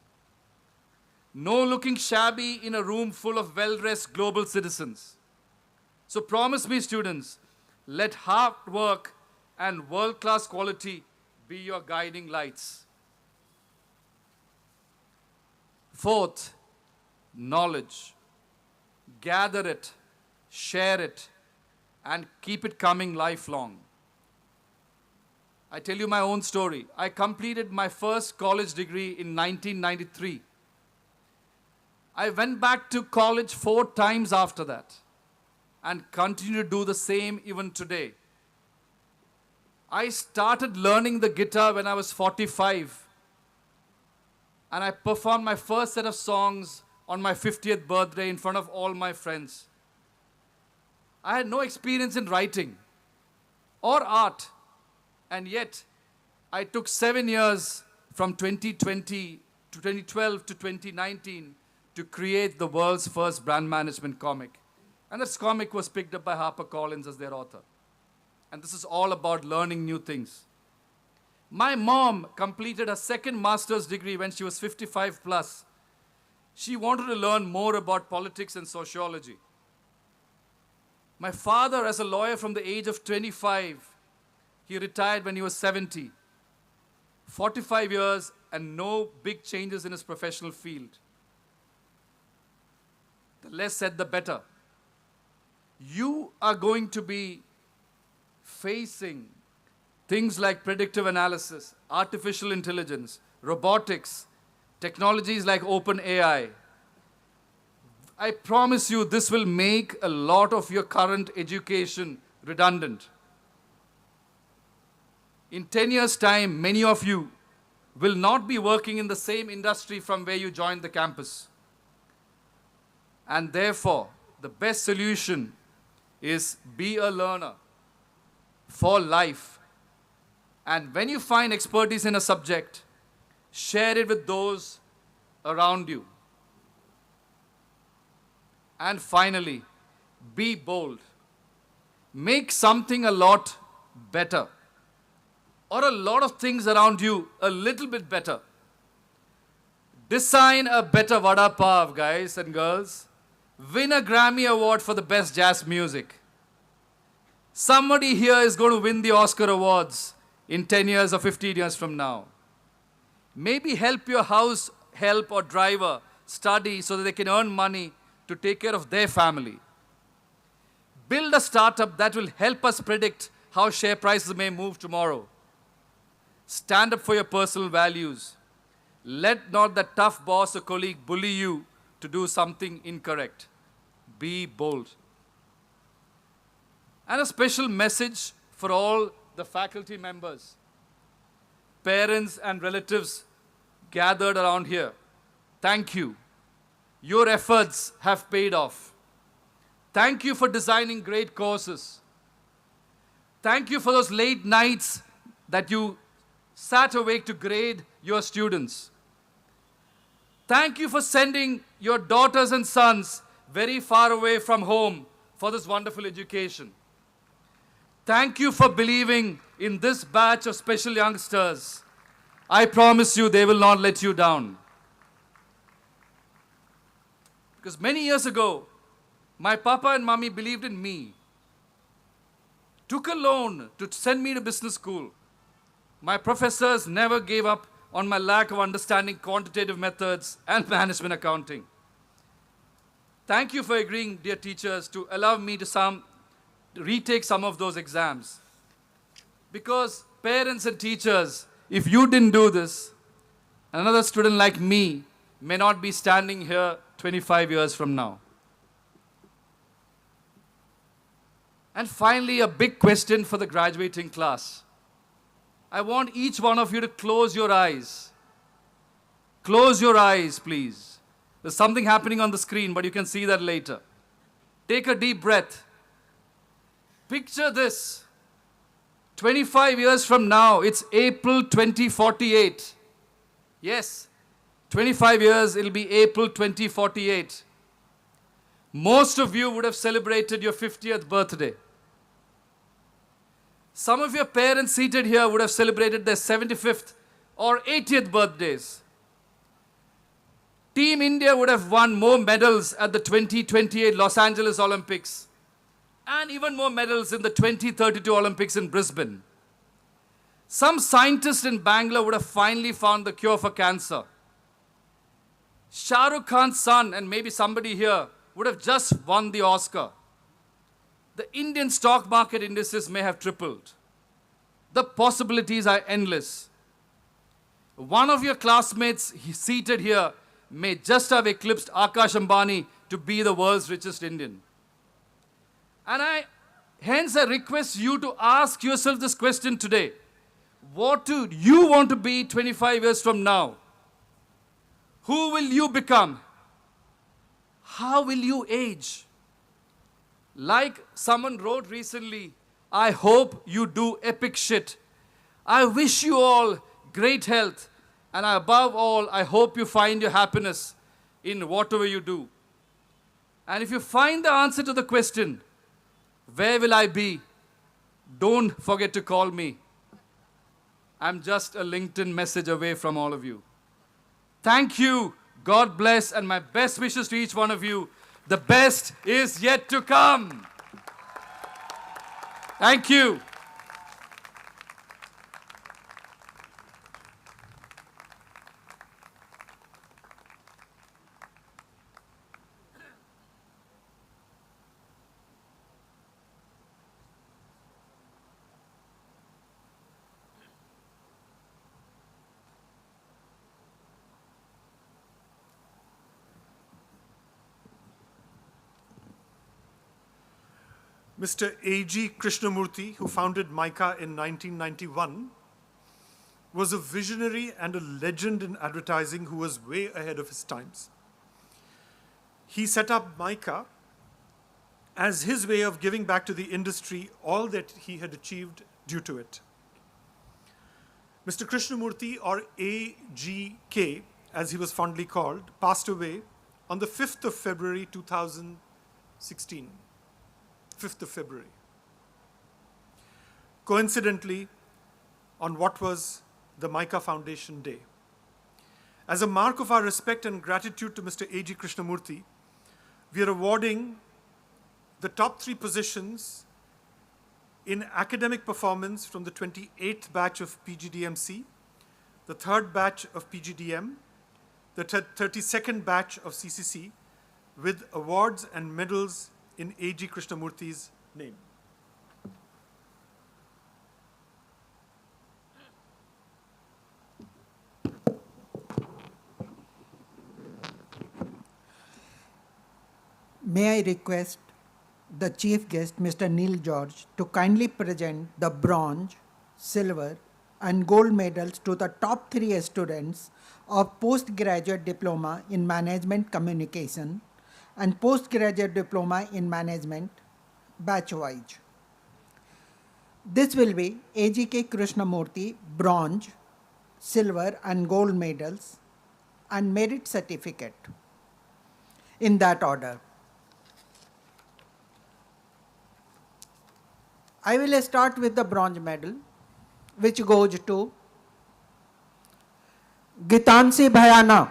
No looking shabby in a room full of well-dressed global citizens. So promise me, students, let hard work and world-class quality be your guiding lights. Fourth, knowledge. Gather it, share it, and keep it coming lifelong. I tell you my own story. I completed my first college degree in 1993. I went back to college 4 times after that and continue to do the same even today. I started learning the guitar when I was 45, and I performed my first set of songs on my 50th birthday in front of all my friends. I had no experience in writing or art, and yet I took 7 years from 2020 to 2012 to 2019 to create the world's first brand management comic. And this comic was picked up by HarperCollins as their author. And this is all about learning new things. My mom completed her second master's degree when she was 55 plus. She wanted to learn more about politics and sociology. My father, as a lawyer from the age of 25, he retired when he was 70. 45 years and no big changes in his professional field. The less said, the better. You are going to be facing things like predictive analysis, artificial intelligence, robotics, technologies like OpenAI. I promise you this will make a lot of your current education redundant. In 10 years' time, many of you will not be working in the same industry from where you joined the campus. And therefore, the best solution is be a learner for life. And when you find expertise in a subject, share it with those around you. And finally, Be bold. Make something a lot better, or a lot of things around you a little bit better. Design a better vada pav, guys and girls. Win a Grammy Award for the best jazz music. Somebody here is going to win the Oscar Awards in 10 years or 15 years from now. Maybe help your house help or driver study so that they can earn money to take care of their family. Build a startup that will help us predict how share prices may move tomorrow. Stand up for your personal values. Let not the tough boss or colleague bully you to do something incorrect. Be bold. And a special message for all the faculty members, parents and relatives gathered around here. Thank you. Your efforts have paid off. Thank you for designing great courses. Thank you for those late nights that you sat awake to grade your students. Thank you for sending your daughters and sons very far away from home for this wonderful education. Thank you for believing in this batch of special youngsters. I promise you they will not let you down. Because many years ago, my papa and mommy believed in me, took a loan to send me to business school. My professors never gave up on my lack of understanding quantitative methods and management accounting. Thank you for agreeing, dear teachers, to allow me to retake some of those exams. Because parents and teachers, if you didn't do this, another student like me may not be standing here 25 years from now. And finally, a big question for the graduating class. I want each one of you to close your eyes. Close your eyes, please. There's something happening on the screen, but you can see that later. Take a deep breath. Picture this. 25 years from now, it's April 2048. Yes, 25 years, it'll be April 2048. Most of you would have celebrated your 50th birthday. Some of your parents seated here would have celebrated their 75th or 80th birthdays. Team India would have won more medals at the 2028 Los Angeles Olympics and even more medals in the 2032 Olympics in Brisbane. Some scientist in Bangalore would have finally found the cure for cancer. Shah Rukh Khan's son and maybe somebody here would have just won the Oscar. The Indian stock market indices may have tripled. The possibilities are endless. One of your classmates seated here may just have eclipsed Akash Ambani to be the world's richest Indian. And hence I request you to ask yourself this question today. What do you want to be 25 years from now? Who will you become? How will you age? Like someone wrote recently, I hope you do epic shit. I wish you all great health. And above all, I hope you find your happiness in whatever you do. And if you find the answer to the question, where will I be? Don't forget to call me. I'm just a LinkedIn message away from all of you. Thank you. God bless, and my best wishes to each one of you. The best is yet to come. Thank you. Mr. A.G. Krishnamurthy, who founded MICA in 1991, was a visionary and a legend in advertising who was way ahead of his times. He set up MICA as his way of giving back to the industry all that he had achieved due to it. Mr. Krishnamurthy, or AGK, as he was fondly called, passed away on the 5th of February 2016. 5th of February. Coincidentally, on what was the MICA Foundation Day. As a mark of our respect and gratitude to Mr. A.G. Krishnamurthy, we are awarding the top 3 positions in academic performance from the 28th batch of PGDMC, the 3rd batch of PGDM, the 32nd batch of CCC, with awards and medals in A.G. Krishnamurthy's name. May I request the chief guest, Mr. Neil George, to kindly present the bronze, silver, and gold medals to the top 3 students of postgraduate diploma in management communication and postgraduate diploma in management batch-wise. This will be A.G.K. Krishnamurthy bronze, silver, and gold medals and merit certificate in that order. I will start with the bronze medal, which goes to Gitansi Bhayana.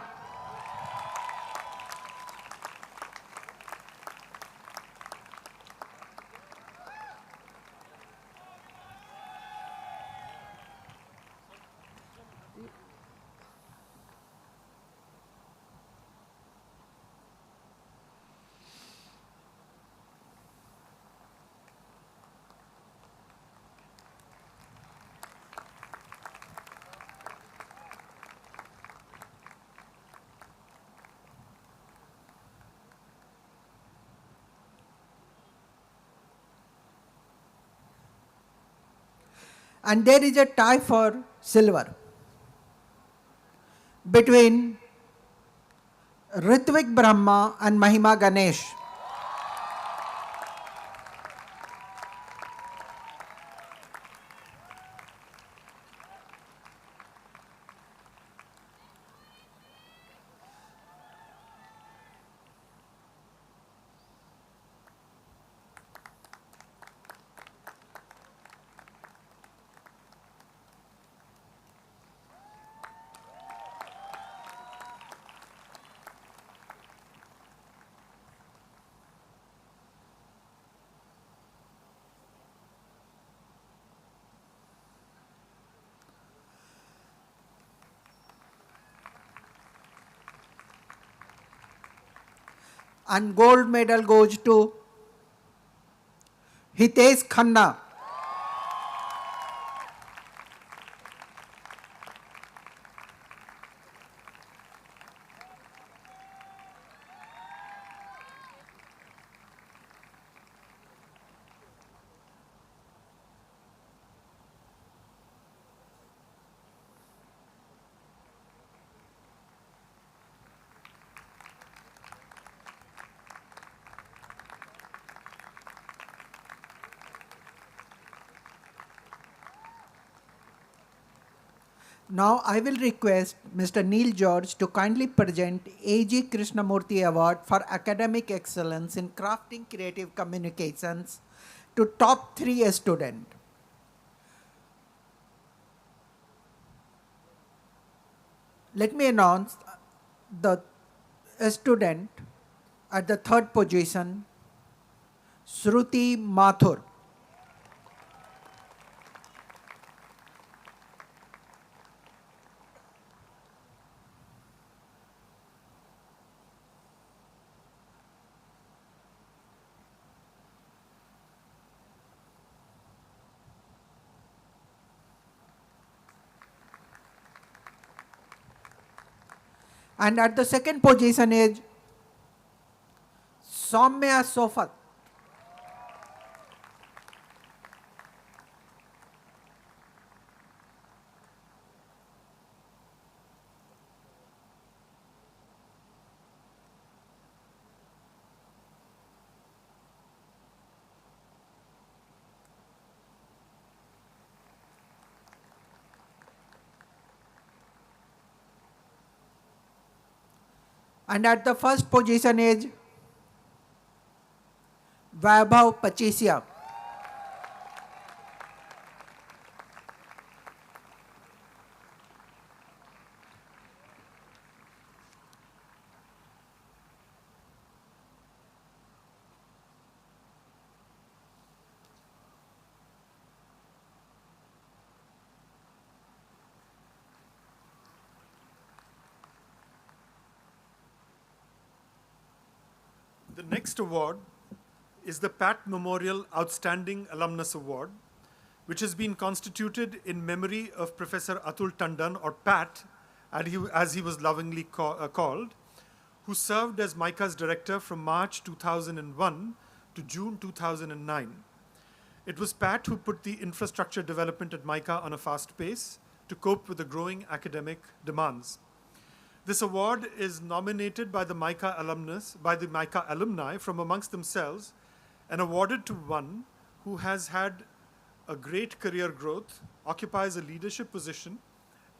And there is a tie for silver between Ritvik Brahma and Mahima Ganesh. And gold medal goes to Hitesh Khanna. Now I will request Mr. Neil George to kindly present A.G. Krishnamurthy Award for Academic Excellence in Crafting Creative Communications to top 3 students. Let me announce the student at the 3rd position, Shruti Mathur. And at the 2nd position is Soumya Sofat. And at the 1st position is Vaibhav Pachesia. The next award is the Pat Memorial Outstanding Alumnus Award, which has been constituted in memory of Professor Atul Tandon, or Pat, as he was lovingly called, who served as MICA's director from March 2001 to June 2009. It was Pat who put the infrastructure development at MICA on a fast pace to cope with the growing academic demands. This award is nominated by the MICA alumni from amongst themselves and awarded to one who has had a great career growth, occupies a leadership position,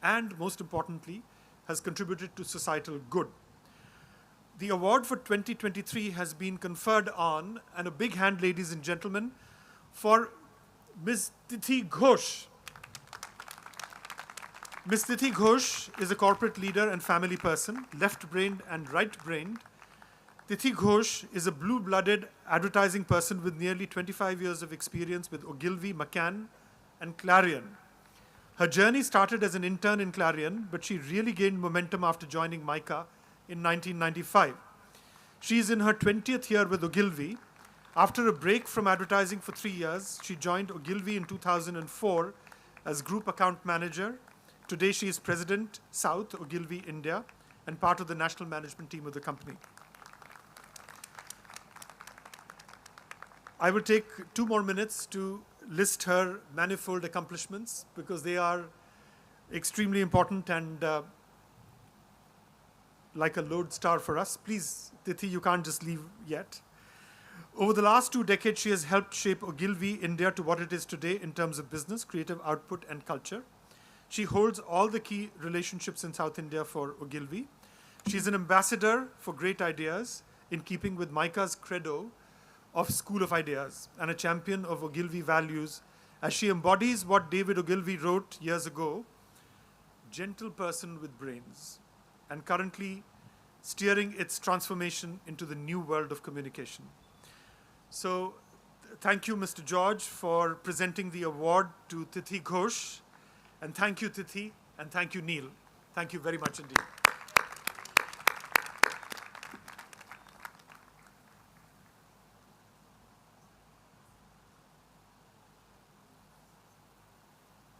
and most importantly, has contributed to societal good. The award for 2023 has been conferred on, and a big hand, ladies and gentlemen, for Ms. Tithi Ghosh. Ms. Tithi Ghosh is a corporate leader and family person, left-brained and right-brained. Tithi Ghosh is a blue-blooded advertising person with nearly 25 years of experience with Ogilvy, McCann, and Clarion. Her journey started as an intern in Clarion, but she really gained momentum after joining MICA in 1995. She is in her 20th year with Ogilvy. After a break from advertising for 3 years, she joined Ogilvy in 2004 as Group Account Manager. Today, she is President, South Ogilvy, India, and part of the national management team of the company. I will take 2 more minutes to list her manifold accomplishments because they are extremely important and like a lodestar for us. Please, Tithi, you can't just leave yet. Over the last 2 decades, she has helped shape Ogilvy India to what it is today in terms of business, creative output, and culture. She holds all the key relationships in South India for Ogilvy. She's an ambassador for great ideas in keeping with MICA's credo of School of Ideas and a champion of Ogilvy values as she embodies what David Ogilvy wrote years ago, gentle person with brains, and currently steering its transformation into the new world of communication. So thank you, Mr. George, for presenting the award to Tithi Ghosh. And thank you, Tithi, and thank you, Neil. Thank you very much indeed.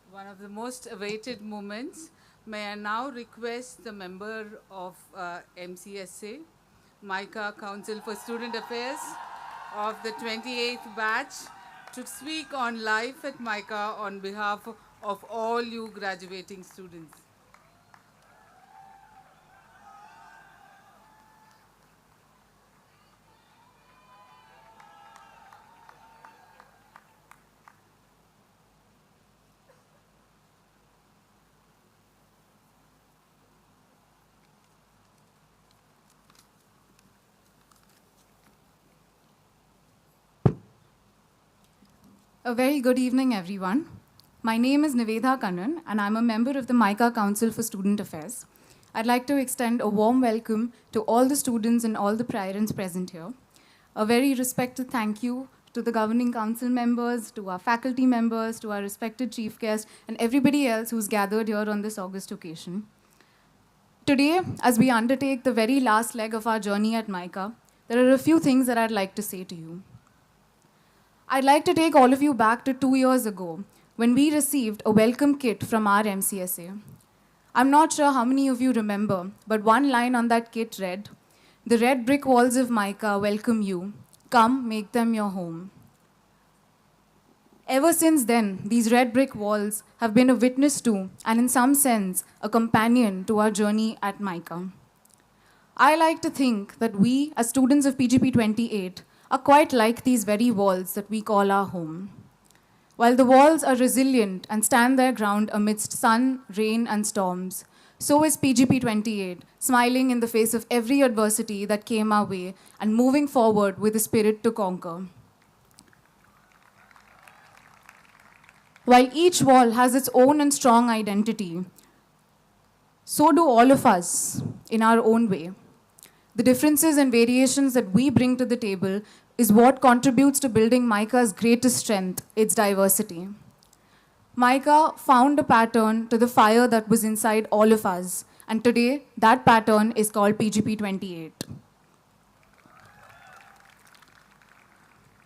One of the most awaited moments. May I now request the member of MCSA, MICA Council for Student Affairs of the 28th batch, to speak on life at MICA on behalf of all you graduating students. A very good evening, everyone. My name is Nivedha Kannan, and I'm a member of the MICA Council for Student Affairs. I'd like to extend a warm welcome to all the students and all the parents present here. A very respected thank you to the governing council members, to our faculty members, to our respected chief guest, and everybody else who's gathered here on this August occasion. Today, as we undertake the very last leg of our journey at MICA, there are a few things that I'd like to say to you. I'd like to take all of you back to 2 years ago, when we received a welcome kit from our MCSA. I'm not sure how many of you remember, but one line on that kit read, "The red brick walls of MICA welcome you. Come, make them your home." Ever since then, these red brick walls have been a witness to, and in some sense, a companion to our journey at MICA. I like to think that we, as students of PGP 28, are quite like these very walls that we call our home. While the walls are resilient and stand their ground amidst sun, rain, and storms, so is PGP 28, smiling in the face of every adversity that came our way and moving forward with a spirit to conquer. While each wall has its own and strong identity, so do all of us in our own way. The differences and variations that we bring to the table is what contributes to building MICA's greatest strength, its diversity. MICA found a pattern to the fire that was inside all of us, and today that pattern is called PGP 28.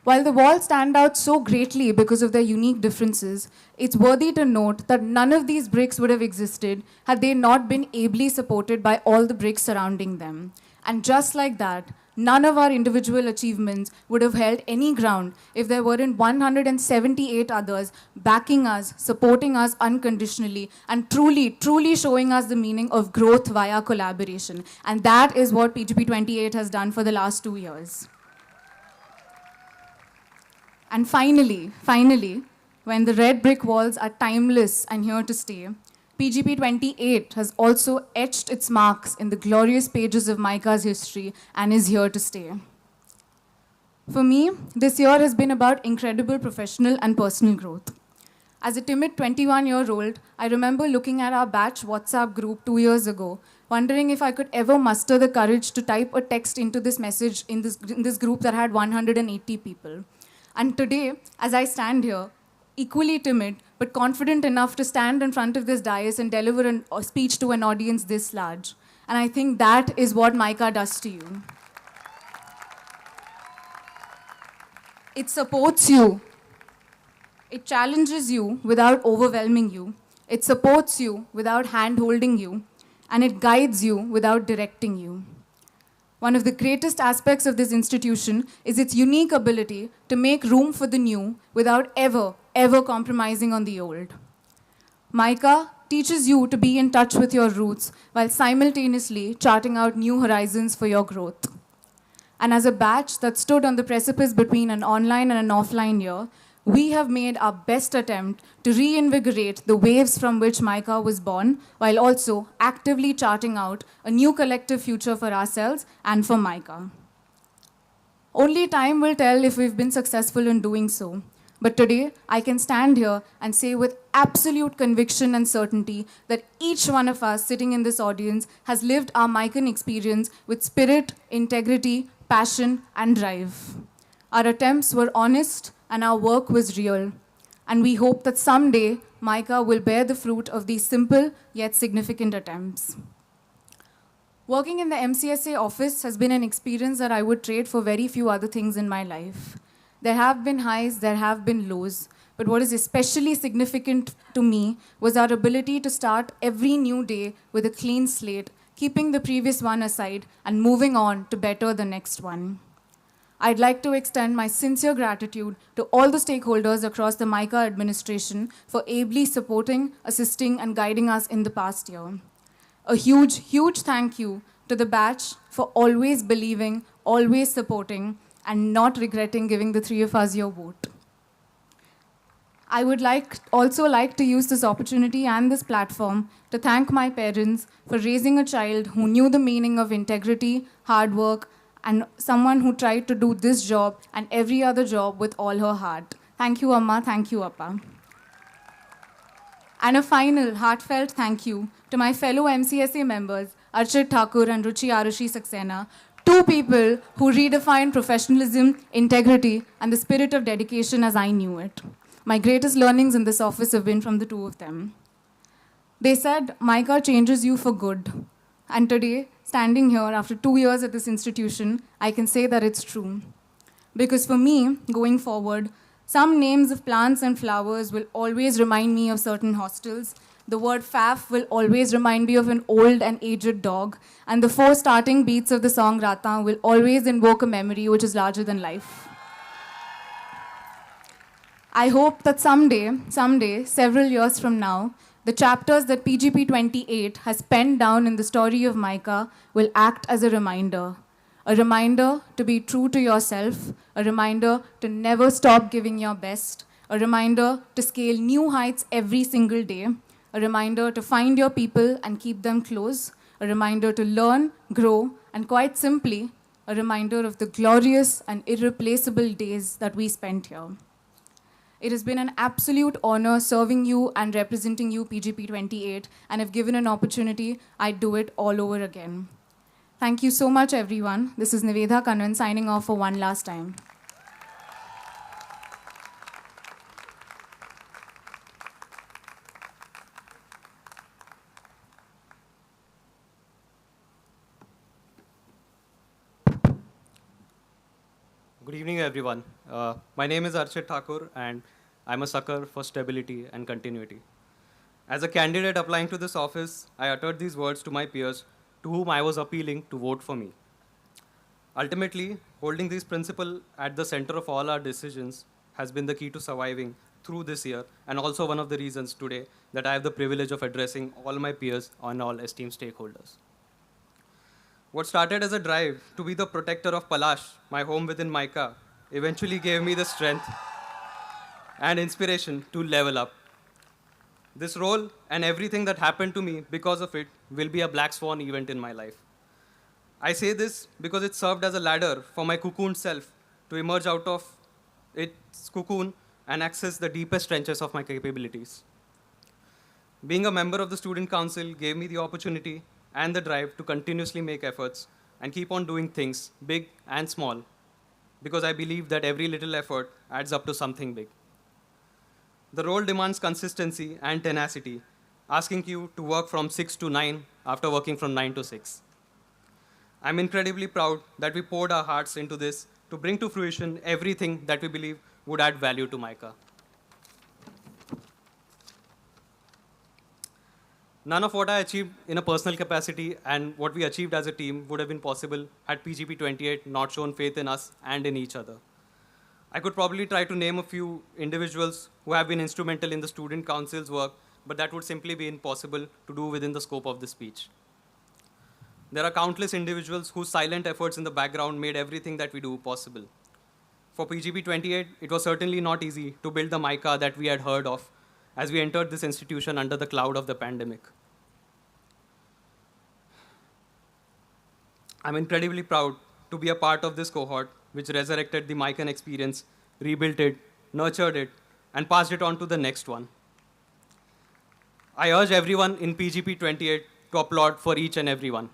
While the walls stand out so greatly because of their unique differences, it's worthy to note that none of these bricks would have existed had they not been ably supported by all the bricks surrounding them. And just like that, none of our individual achievements would have held any ground if there weren't 178 others backing us, supporting us unconditionally, and truly, truly showing us the meaning of growth via collaboration. And that is what PGP 28 has done for the last 2 years. And finally, when the red brick walls are timeless and here to stay, PGP 28 has also etched its marks in the glorious pages of MICA's history and is here to stay. For me, this year has been about incredible professional and personal growth. As a timid 21-year-old, I remember looking at our batch WhatsApp group 2 years ago, wondering if I could ever muster the courage to type a text into this message in this group that had 180 people. And today, as I stand here, equally timid, but confident enough to stand in front of this dais and deliver a speech to an audience this large. And I think that is what MICA does to you. It supports you. It challenges you without overwhelming you. It supports you without hand-holding you. And it guides you without directing you. One of the greatest aspects of this institution is its unique ability to make room for the new without ever compromising on the old. MICA teaches you to be in touch with your roots while simultaneously charting out new horizons for your growth. And as a batch that stood on the precipice between an online and an offline year, we have made our best attempt to reinvigorate the waves from which MICA was born, while also actively charting out a new collective future for ourselves and for MICA. Only time will tell if we've been successful in doing so. But today, I can stand here and say with absolute conviction and certainty that each one of us sitting in this audience has lived our MICAN experience with spirit, integrity, passion, and drive. Our attempts were honest, and our work was real. And we hope that someday, MICA will bear the fruit of these simple yet significant attempts. Working in the MCSA office has been an experience that I would trade for very few other things in my life. There have been highs, there have been lows, but what is especially significant to me was our ability to start every new day with a clean slate, keeping the previous one aside and moving on to better the next one. I'd like to extend my sincere gratitude to all the stakeholders across the MICA administration for ably supporting, assisting, and guiding us in the past year. A huge thank you to the batch for always believing, always supporting, and not regretting giving the three of us your vote. I would also like to use this opportunity and this platform to thank my parents for raising a child who knew the meaning of integrity, hard work, and someone who tried to do this job and every other job with all her heart. Thank you, Amma. Thank you, Appa. And a final heartfelt thank you to my fellow MCSA members, Archit Thakur and Ruchi Arushi Saxena, two people who redefined professionalism, integrity, and the spirit of dedication as I knew it. My greatest learnings in this office have been from the two of them. They said, MICA changes you for good. And today, standing here after 2 years at this institution, I can say that it's true. Because for me, going forward, some names of plants and flowers will always remind me of certain hostels. The word faff will always remind me of an old and aged dog. And the 4 starting beats of the song Rata will always invoke a memory which is larger than life. I hope that someday, several years from now, the chapters that PGP 28 has penned down in the story of MICA will act as a reminder to be true to yourself, a reminder to never stop giving your best, a reminder to scale new heights every single day, a reminder to find your people and keep them close, a reminder to learn, grow, and quite simply, a reminder of the glorious and irreplaceable days that we spent here. It has been an absolute honor serving you and representing you, PGP 28, and if given an opportunity, I'd do it all over again. Thank you so much, everyone. This is Nivedha Kannan signing off for one last time. Good evening, everyone. My name is Archit Thakur, and I'm a sucker for stability and continuity. As a candidate applying to this office, I uttered these words to my peers to whom I was appealing to vote for me. Ultimately, holding these principles at the center of all our decisions has been the key to surviving through this year, and also one of the reasons today that I have the privilege of addressing all my peers and all esteemed stakeholders. What started as a drive to be the protector of Palash, my home within MICA, eventually gave me the strength and inspiration to level up. This role and everything that happened to me because of it will be a black swan event in my life. I say this because it served as a ladder for my cocooned self to emerge out of its cocoon and access the deepest trenches of my capabilities. Being a member of the Student Council gave me the opportunity and the drive to continuously make efforts and keep on doing things, big and small, because I believe that every little effort adds up to something big. The role demands consistency and tenacity, asking you to work from 6 to 9 after working from 9 to 6. I'm incredibly proud that we poured our hearts into this to bring to fruition everything that we believe would add value to MICA. None of what I achieved in a personal capacity and what we achieved as a team would have been possible had PGP 28 not shown faith in us and in each other. I could probably try to name a few individuals who have been instrumental in the Student Council's work, but that would simply be impossible to do within the scope of this speech. There are countless individuals whose silent efforts in the background made everything that we do possible. For PGP 28, it was certainly not easy to build the MICA that we had heard of as we entered this institution under the cloud of the pandemic. I'm incredibly proud to be a part of this cohort which resurrected the MICAN experience, rebuilt it, nurtured it, and passed it on to the next one. I urge everyone in PGP 28 to applaud for each and every one.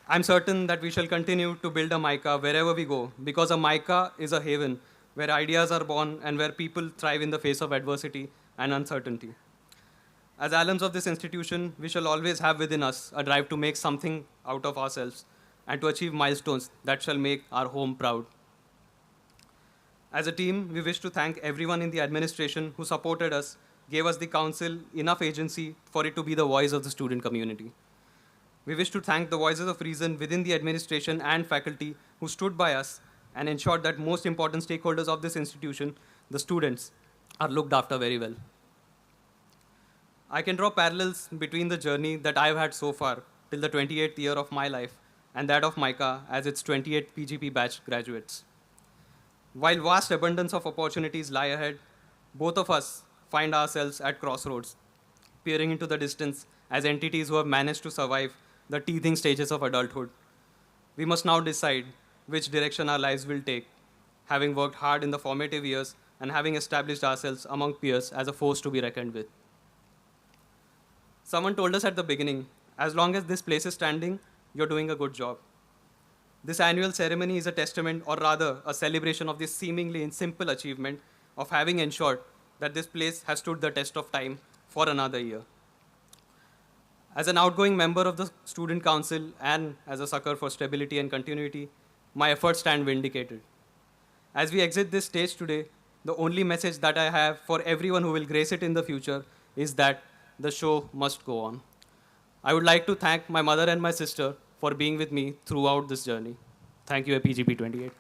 I'm certain that we shall continue to build a MICA wherever we go, because a MICA is a haven where ideas are born and where people thrive in the face of adversity and uncertainty. As alums of this institution, we shall always have within us a drive to make something out of ourselves and to achieve milestones that shall make our home proud. As a team, we wish to thank everyone in the administration who supported us, gave us the council enough agency for it to be the voice of the student community. We wish to thank the voices of reason within the administration and faculty who stood by us and ensured that most important stakeholders of this institution, the students, are looked after very well. I can draw parallels between the journey that I've had so far till the 28th year of my life and that of MICA as its 28th PGP batch graduates. While vast abundance of opportunities lie ahead, both of us find ourselves at crossroads, peering into the distance as entities who have managed to survive the teething stages of adulthood. We must now decide which direction our lives will take, having worked hard in the formative years and having established ourselves among peers as a force to be reckoned with. Someone told us at the beginning, as long as this place is standing, you're doing a good job. This annual ceremony is a testament, or rather a celebration of this seemingly simple achievement of having ensured that this place has stood the test of time for another year. As an outgoing member of the Student Council and as a sucker for stability and continuity, my efforts stand vindicated. As we exit this stage today, the only message that I have for everyone who will grace it in the future is that the show must go on. I would like to thank my mother and my sister for being with me throughout this journey. Thank you, PGP 28.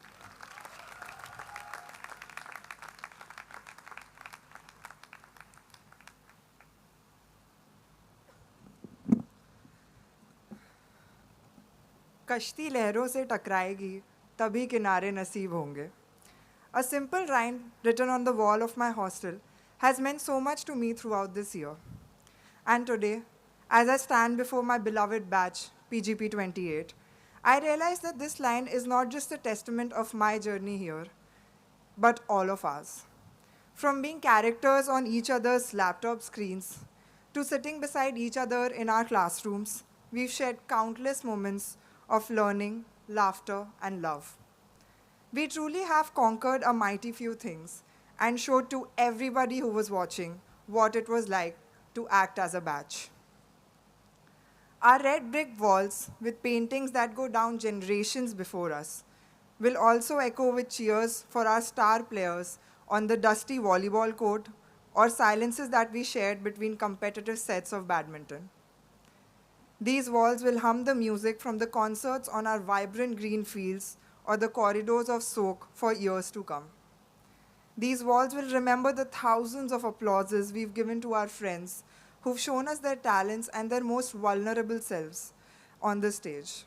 कश्ती लहरों से टकराएगी तभी किनारे नसीब होंगे. A simple rhyme written on the wall of my hostel has meant so much to me throughout this year. And today, as I stand before my beloved batch, PGP 28, I realize that this line is not just a testament of my journey here, but all of ours. From being characters on each other's laptop screens to sitting beside each other in our classrooms, we've shared countless moments of learning, laughter, and love. We truly have conquered a mighty few things and showed to everybody who was watching what it was like to act as a batch. Our red brick walls, with paintings that go down generations before us, will also echo with cheers for our star players on the dusty volleyball court or silences that we shared between competitive sets of badminton. These walls will hum the music from the concerts on our vibrant green fields or the corridors of Soak for years to come. These walls will remember the thousands of applauses we've given to our friends who've shown us their talents and their most vulnerable selves on the stage.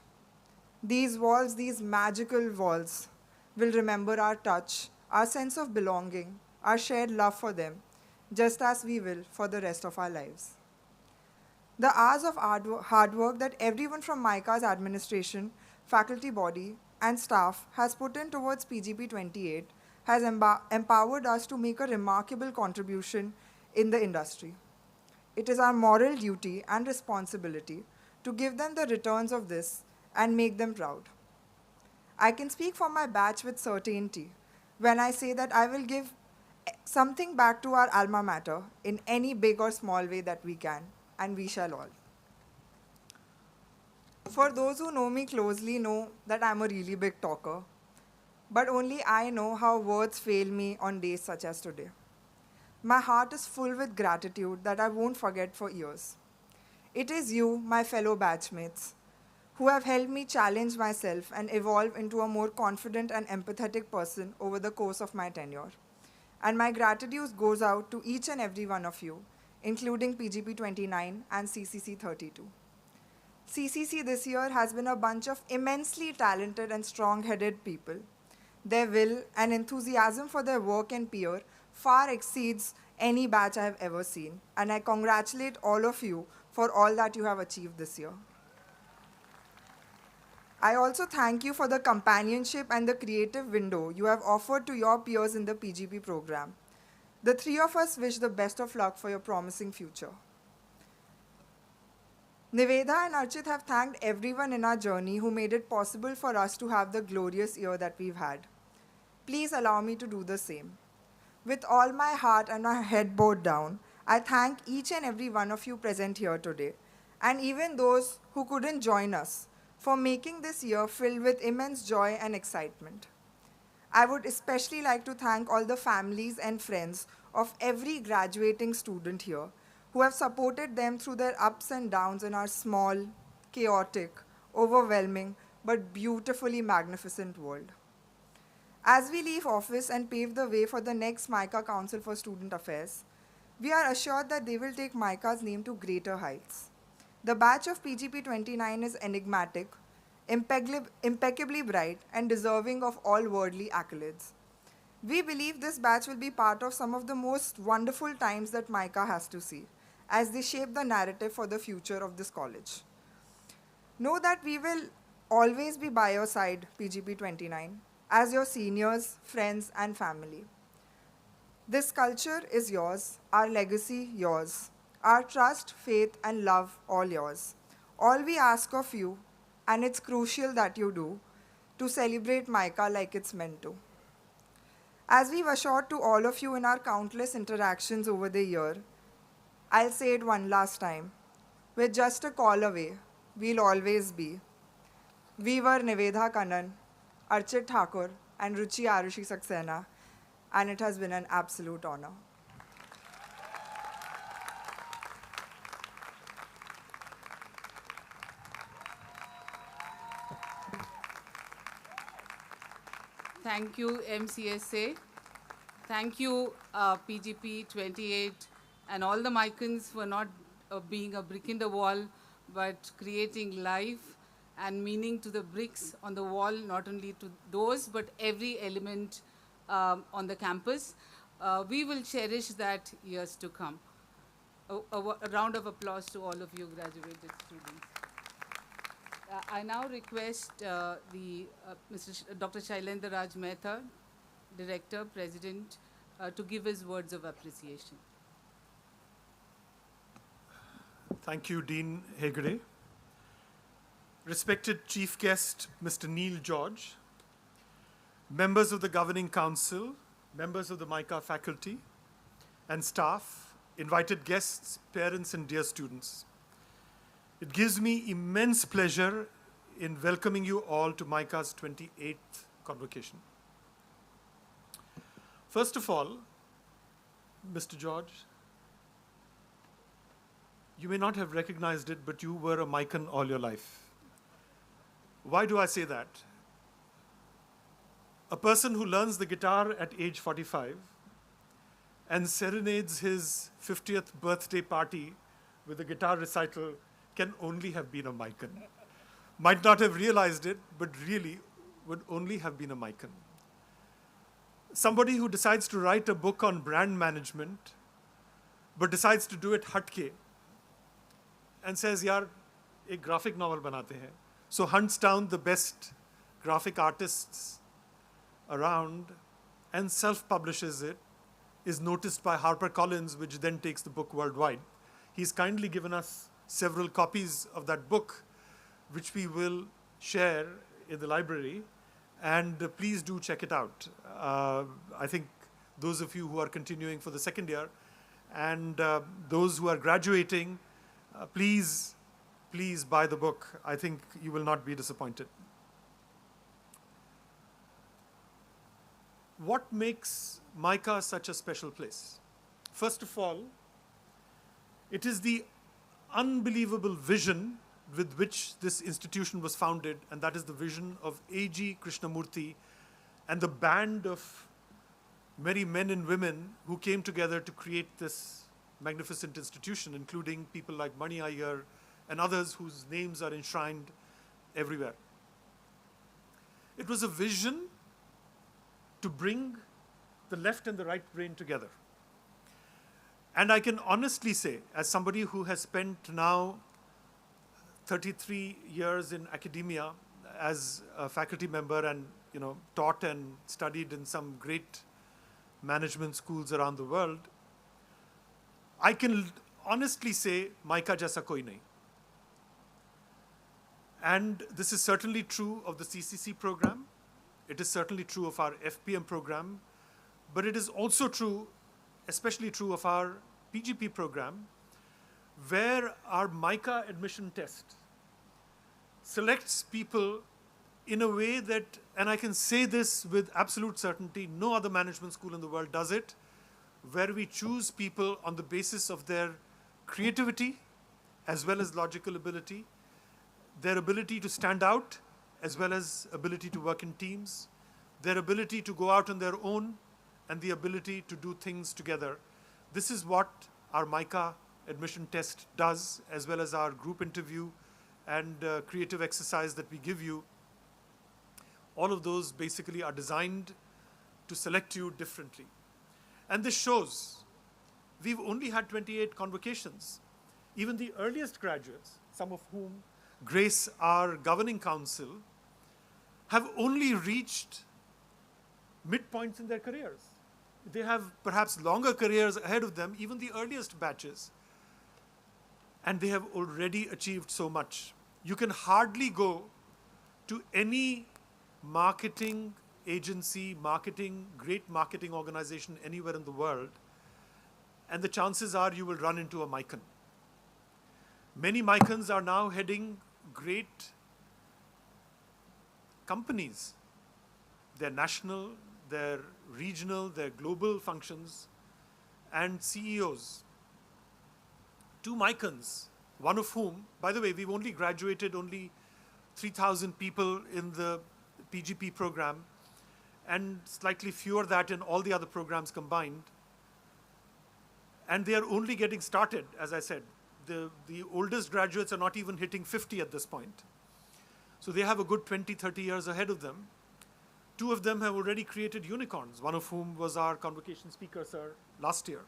These walls, these magical walls, will remember our touch, our sense of belonging, our shared love for them, just as we will for the rest of our lives. The hours of hard work that everyone from MICA's administration, faculty body, and staff has put in towards PGP 28 has empowered us to make a remarkable contribution in the industry. It is our moral duty and responsibility to give them the returns of this and make them proud. I can speak for my batch with certainty when I say that I will give something back to our alma mater in any big or small way that we can, and we shall all. For those who know me closely know that I'm a really big talker, but only I know how words fail me on days such as today. My heart is full with gratitude that I won't forget for years. It is you, my fellow batchmates, who have helped me challenge myself and evolve into a more confident and empathetic person over the course of my tenure. And my gratitude goes out to each and every one of you, including PGP 29 and CCC 32. CCC this year has been a bunch of immensely talented and strong-headed people. Their will and enthusiasm for their work and peer far exceeds any batch I have ever seen, and I congratulate all of you for all that you have achieved this year. I also thank you for the companionship and the creative window you have offered to your peers in the PGP program. The three of us wish the best of luck for your promising future. Niveda and Archit have thanked everyone in our journey who made it possible for us to have the glorious year that we've had. Please allow me to do the same. With all my heart and my head bowed down, I thank each and every one of you present here today, and even those who couldn't join us, for making this year filled with immense joy and excitement. I would especially like to thank all the families and friends of every graduating student here who have supported them through their ups and downs in our small, chaotic, overwhelming, but beautifully magnificent world. As we leave office and pave the way for the next MICA Council for Student Affairs, we are assured that they will take MICA's name to greater heights. The batch of PGP 29 is enigmatic, impeccably bright, and deserving of all worldly accolades. We believe this batch will be part of some of the most wonderful times that MICA has to see, as they shape the narrative for the future of this college. Know that we will always be by your side, PGP 29, as your seniors, friends, and family. This culture is yours, our legacy yours, our trust, faith, and love all yours. All we ask of you, and it's crucial that you do, to celebrate MICA like it's meant to. As we've assured to all of you in our countless interactions over the year, I'll say it one last time. We're just a call away. We'll always be. We were Nivedha Kannan, Archit Thakur, and Ruchi Arushi Saxena, and it has been an absolute honor. Thank you, MCSA. Thank you, PGP 28, and all the MICANs for not being a brick in the wall, but creating life and meaning to the bricks on the wall, not only to those, but every element on the campus. We will cherish that years to come. A round of applause to all of you graduated students. I now request Dr. Shailendra Raj Mehta, Director, President, to give his words of appreciation. Thank you, Dean Hegde. Respected Chief Guest, Mr. Neil George, members of the Governing Council, members of the MICA faculty and staff, invited guests, parents, and dear students. It gives me immense pleasure in welcoming you all to MICA's 28th Convocation. First of all, Mr. George, you may not have recognized it, but you were a MICAN all your life. Why do I say that? A person who learns the guitar at age 45 and serenades his 50th birthday party with a guitar recital can only have been a MICAN. Might not have realized it, but really would only have been a MICAN. Somebody who decides to write a book on brand management, but decides to do it hatke, and says, yaar, ek graphic novel banate hain. So hunts down the best graphic artists around and self-publishes it, is noticed by HarperCollins, which then takes the book worldwide. He's kindly given us several copies of that book, which we will share in the library, and please do check it out. I think those of you who are continuing for the second year and those who are graduating, please buy the book. I think you will not be disappointed. What makes MICA such a special place? First of all, it is the unbelievable vision with which this institution was founded, and that is the vision of A.G. Krishnamurthy and the band of merry men and women who came together to create this magnificent institution, including people like Mani Iyer and others whose names are enshrined everywhere. It was a vision to bring the left and the right brain together. And I can honestly say, as somebody who has spent now 33 years in academia as a faculty member and taught and studied in some great management schools around the world, I can honestly say, MICA jaisa koi nahi. And this is certainly true of the CCC program. It is certainly true of our FPM program. But it is also true, especially true of our PGP program, where our MICA admission test selects people in a way that, and I can say this with absolute certainty, no other management school in the world does it, where we choose people on the basis of their creativity as well as logical ability, their ability to stand out as well as ability to work in teams, their ability to go out on their own, and the ability to do things together. This is what our MICA admission test does, as well as our group interview and creative exercise that we give you. All of those basically are designed to select you differently. And this shows we've only had 28 convocations. Even the earliest graduates, some of whom grace our governing council, have only reached midpoints in their careers. They have perhaps longer careers ahead of them, even the earliest batches. And they have already achieved so much. You can hardly go to any marketing agency, great marketing organization anywhere in the world, and the chances are you will run into a MICAN. Many MICANs are now heading great companies. They're national, they're regional, they're global functions, and CEOs. 2 MICANs, one of whom, by the way, we've only graduated only 3,000 people in the PGP program, and slightly fewer that in all the other programs combined. And they are only getting started, as I said. The oldest graduates are not even hitting 50 at this point. So they have a good 20, 30 years ahead of them. 2 of them have already created unicorns, one of whom was our convocation speaker, sir, last year.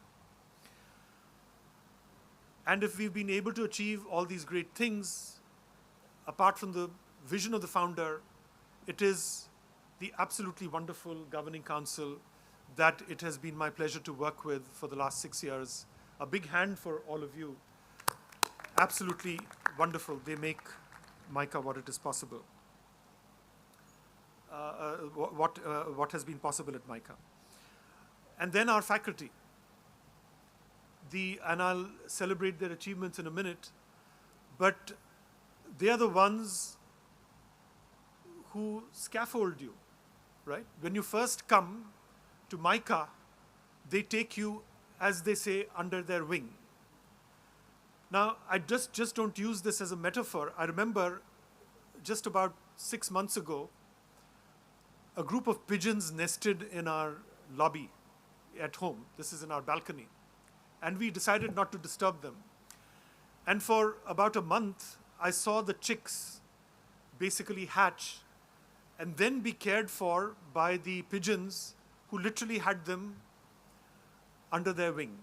And if we've been able to achieve all these great things, apart from the vision of the founder, it is the absolutely wonderful governing council that it has been my pleasure to work with for the last 6 years. A big hand for all of you. Absolutely wonderful. They make MICA what it is possible. What has been possible at MICA. And then our faculty. And I'll celebrate their achievements in a minute, but they are the ones who scaffold you, right? When you first come to MICA, they take you, as they say, under their wing. Now, I just don't use this as a metaphor. I remember just about 6 months ago, a group of pigeons nested in our lobby at home. This is in our balcony. And we decided not to disturb them. And for about a month, I saw the chicks basically hatch and then be cared for by the pigeons who literally had them under their wing.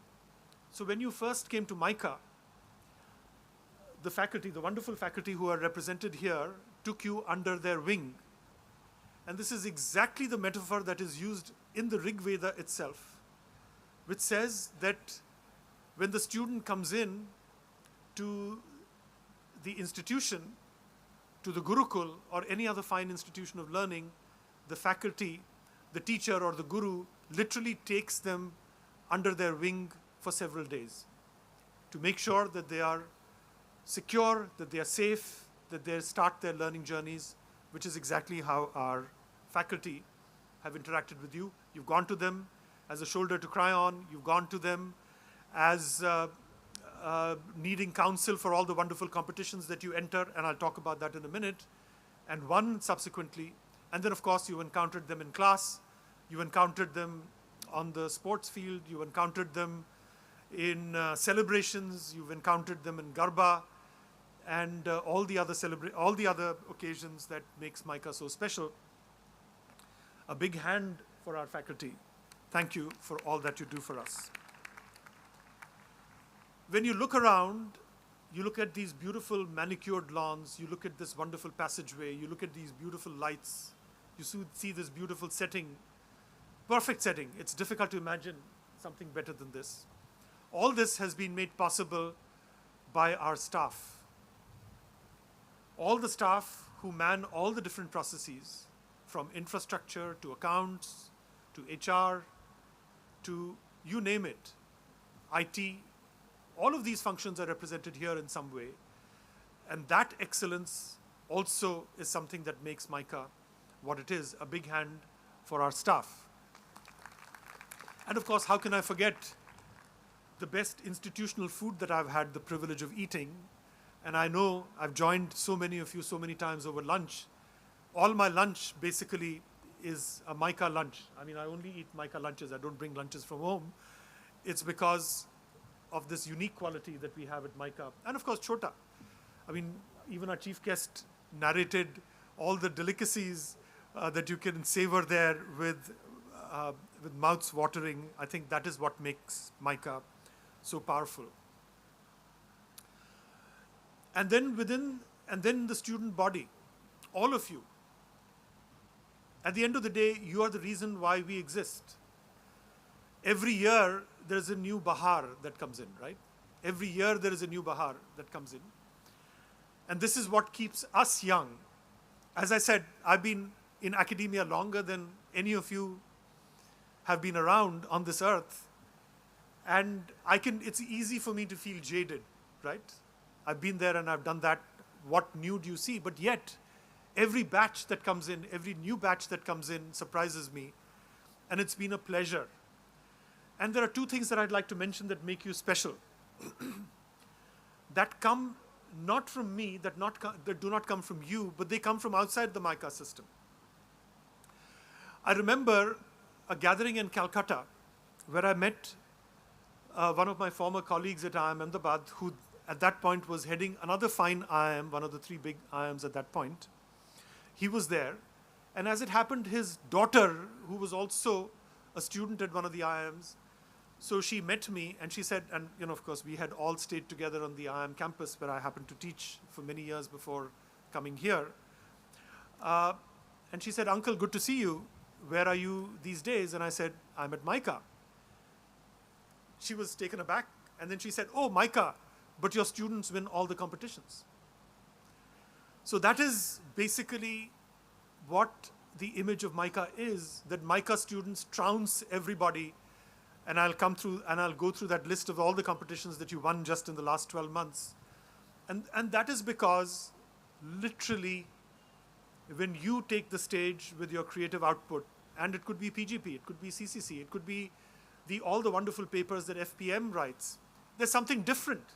So when you first came to MICA, the faculty, the wonderful faculty who are represented here, took you under their wing. And this is exactly the metaphor that is used in the Rig Veda itself, which says that when the student comes in to the institution, to the Gurukul or any other fine institution of learning, the faculty, the teacher or the guru literally takes them under their wing for several days to make sure that they are secure, that they are safe, that they start their learning journeys, which is exactly how our faculty have interacted with you. You've gone to them as a shoulder to cry on. You've gone to them as needing counsel for all the wonderful competitions that you enter, and I'll talk about that in a minute, and won subsequently. And then, of course, you encountered them in class. You encountered them on the sports field. You encountered them in celebrations. You've encountered them in Garba and all the other occasions that makes MICA so special. A big hand for our faculty. Thank you for all that you do for us. When you look around, you look at these beautiful manicured lawns, you look at this wonderful passageway, you look at these beautiful lights, you see this beautiful setting, perfect setting. It's difficult to imagine something better than this. All this has been made possible by our staff. All the staff who man all the different processes, from infrastructure to accounts, to HR, to you name it, IT, all of these functions are represented here in some way. And that excellence also is something that makes MICA what it is, a big hand for our staff. And of course, how can I forget the best institutional food that I've had the privilege of eating? And I know I've joined so many of you so many times over lunch. All my lunch basically is a MICA lunch. I mean, I only eat MICA lunches. I don't bring lunches from home. It's because of this unique quality that we have at MICA. And of course, Chota. I mean, even our chief guest narrated all the delicacies that you can savor there with mouths watering. I think that is what makes MICA so powerful. And then the student body, all of you. At the end of the day, you are the reason why we exist. Every year, there's a new Bahar that comes in, right? Every year, there is a new Bahar that comes in. And this is what keeps us young. As I said, I've been in academia longer than any of you have been around on this earth. And it's easy for me to feel jaded, right? I've been there and I've done that. What new do you see? But yet, every batch that comes in, every new batch that comes in surprises me. And it's been a pleasure. And there are two things that I'd like to mention that make you special. That come not from me, that do not come from you, but they come from outside the MICA system. I remember a gathering in Calcutta where I met one of my former colleagues at IIM Ahmedabad, who at that point was heading another fine IIM, one of the three big IIMs at that point. He was there. And as it happened, his daughter, who was also a student at one of the IIMs, so she met me and she said, and of course, we had all stayed together on the IIM campus where I happened to teach for many years before coming here. And she said, "Uncle, good to see you. Where are you these days?" And I said, "I'm at MICA." She was taken aback, and then she said, "Oh, MICA, but your students win all the competitions." So that is basically what the image of MICA is, that MICA students trounce everybody. And I'll go through that list of all the competitions that you won just in the last 12 months. And that is because literally when you take the stage with your creative output, and it could be PGP, it could be CCC, it could be all the wonderful papers that FPM writes, there's something different.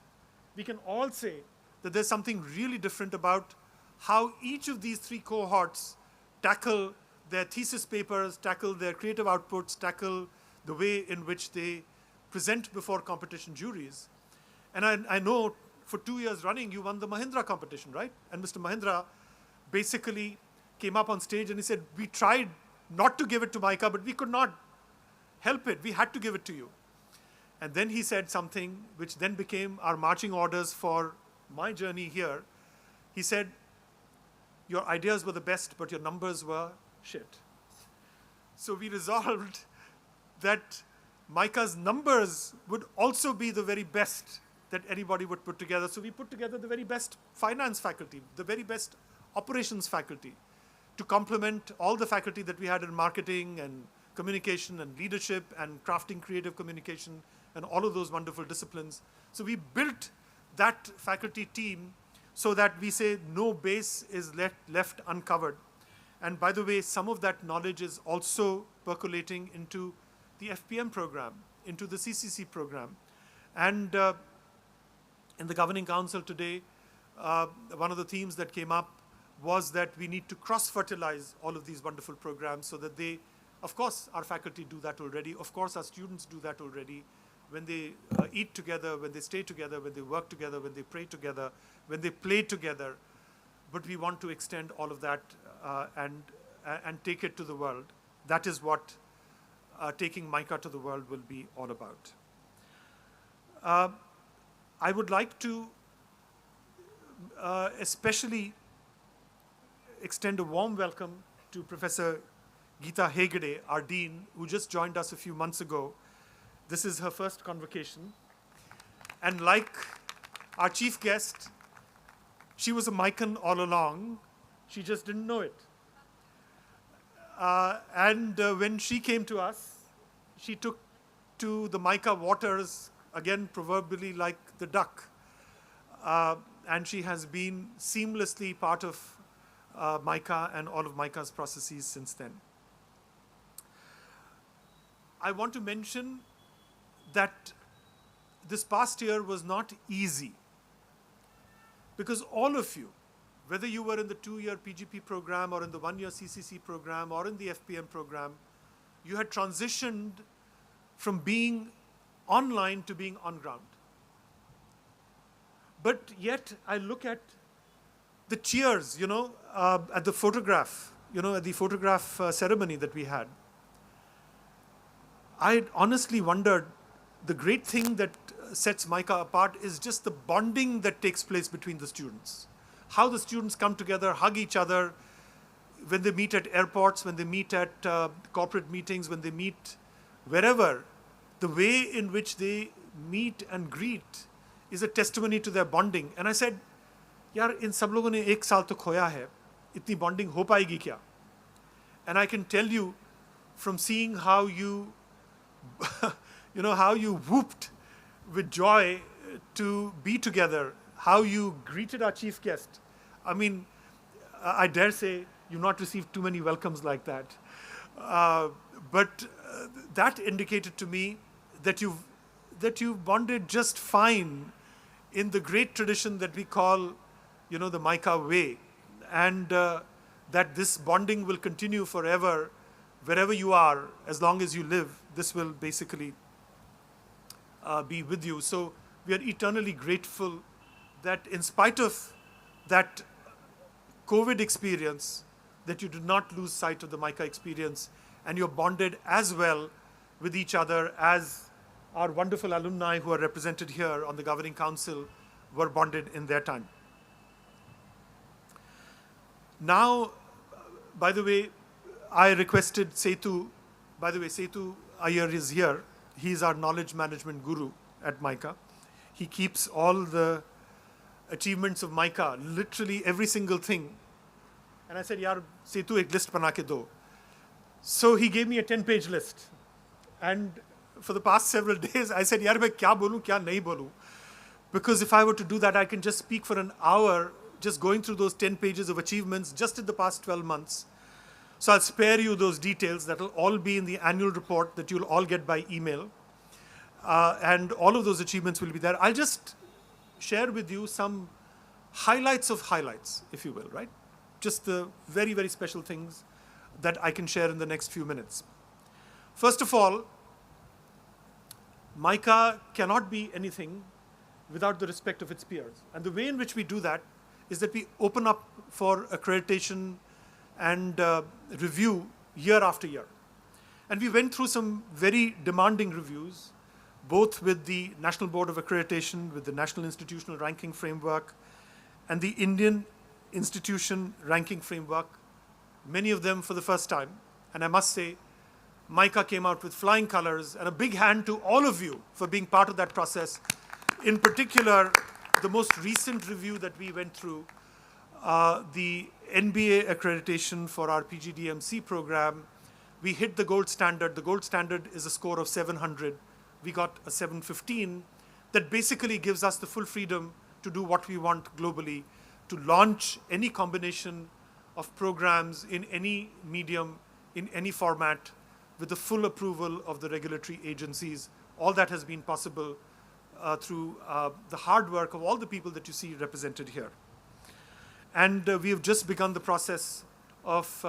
We can all say that there's something really different about how each of these three cohorts tackle their thesis papers, tackle their creative outputs, tackle the way in which they present before competition juries. And I know for 2 years running, you won the Mahindra competition, right? And Mr. Mahindra basically came up on stage and he said, "We tried not to give it to MICA, but we could not help it. We had to give it to you." And then he said something which then became our marching orders for my journey here. He said, "Your ideas were the best, but your numbers were shit." So we resolved that MICA's numbers would also be the very best that anybody would put together. So we put together the very best finance faculty, the very best operations faculty, to complement all the faculty that we had in marketing and communication and leadership and crafting creative communication and all of those wonderful disciplines. So we built that faculty team so that we say no base is left uncovered. And by the way, some of that knowledge is also percolating into the FPM program, into the CCC program. And in the Governing Council today, one of the themes that came up was that we need to cross-fertilize all of these wonderful programs so that they, of course, our faculty do that already. Of course, our students do that already. When they eat together, when they stay together, when they work together, when they pray together, when they play together. But we want to extend all of that and take it to the world. That is what taking MICA to the world will be all about. I would like to especially extend a warm welcome to Professor Geeta Hegde, our Dean, who just joined us a few months ago. This is her first convocation. And like our chief guest, she was a MICAN all along. She just didn't know it. And when she came to us, she took to the MICA waters, again, proverbially like the duck. And she has been seamlessly part of MICA and all of MICA's processes since then. I want to mention that this past year was not easy, because all of you, whether you were in the 2-year PGP program or in the 1-year CCC program or in the FPM program, you had transitioned from being online to being on ground. But yet I look at the cheers, at the photograph, at the photograph ceremony that we had. I honestly wondered, the great thing that sets MICA apart is just the bonding that takes place between the students. How the students come together, hug each other, when they meet at airports, when they meet at corporate meetings, when they meet wherever. The way in which they meet and greet is a testimony to their bonding. And I said, यार इन सब लोगों ने 1 साल तो खोया है, इतनी bonding हो पाएगी क्या? And I can tell you from seeing how you, how you whooped with joy to be together, how you greeted our chief guest. I mean, I dare say you've not received too many welcomes like that. But that indicated to me that you've bonded just fine in the great tradition that we call, the MICA way. And that this bonding will continue forever, wherever you are, as long as you live. This will basically be with you. So we are eternally grateful that in spite of that COVID experience, that you did not lose sight of the MICA experience, and you're bonded as well with each other as our wonderful alumni who are represented here on the Governing Council were bonded in their time. Now, By the way, I requested Setu, by the way, Setu Iyer is here. He's our knowledge management guru at MICA. He keeps all the achievements of MICA, literally every single thing. And I said, yaar, Setu, ek list bana ke do. So he gave me a 10-page list. And for the past several days, I said, yaar, main kya bolu, kya nahi bolu. Because if I were to do that, I can just speak for an hour, just going through those 10 pages of achievements just in the past 12 months. So I'll spare you those details. That will all be in the annual report that you'll all get by email. And all of those achievements will be there. I'll just share with you some highlights of highlights, if you will, right? Just the very, very special things that I can share in the next few minutes. First of all, MICA cannot be anything without the respect of its peers. And the way in which we do that is that we open up for accreditation and review year after year. And we went through some very demanding reviews, both with the National Board of Accreditation, with the National Institutional Ranking Framework, and the Indian Institution Ranking Framework, many of them for the first time. And I must say, MICA came out with flying colors, and a big hand to all of you for being part of that process. In particular, the most recent review that we went through, the NBA accreditation for our PGDMC program, we hit the gold standard. The gold standard is a score of 700. We got a 715. That basically gives us the full freedom to do what we want globally, to launch any combination of programs in any medium, in any format, with the full approval of the regulatory agencies. All that has been possible through the hard work of all the people that you see represented here. And we have just begun the process of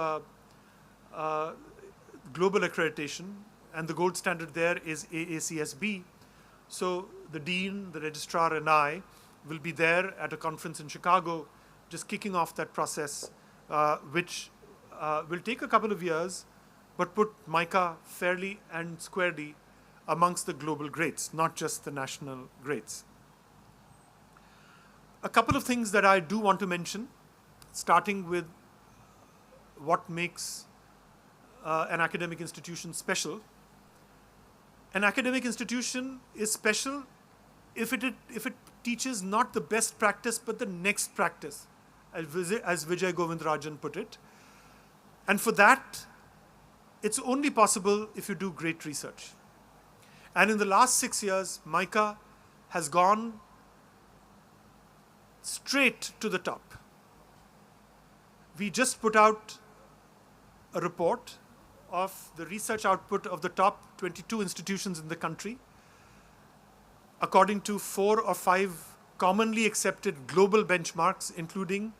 global accreditation, and the gold standard there is AACSB. So the dean, the registrar, and I will be there at a conference in Chicago, just kicking off that process, which will take a couple of years, but put MICA fairly and squarely amongst the global greats, not just the national greats. A couple of things that I do want to mention, starting with what makes an academic institution special. An academic institution is special if it teaches not the best practice, but the next practice, as Vijay Govindarajan put it. And for that, it's only possible if you do great research. And in the last 6 years, MICA has gone straight to the top. We just put out a report of the research output of the top 22 institutions in the country, according to 4 or 5 commonly accepted global benchmarks, including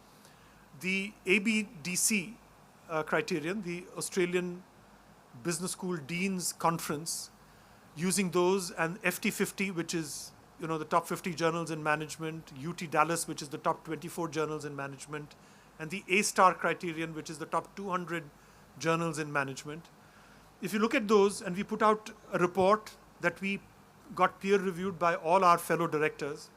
the ABDC criterion, the Australian Business School Deans Conference, using those, and FT50, which is the top 50 journals in management, UT Dallas, which is the top 24 journals in management, and the A-star criterion, which is the top 200 journals in management. If you look at those, and we put out a report that we got peer reviewed by all our fellow directors,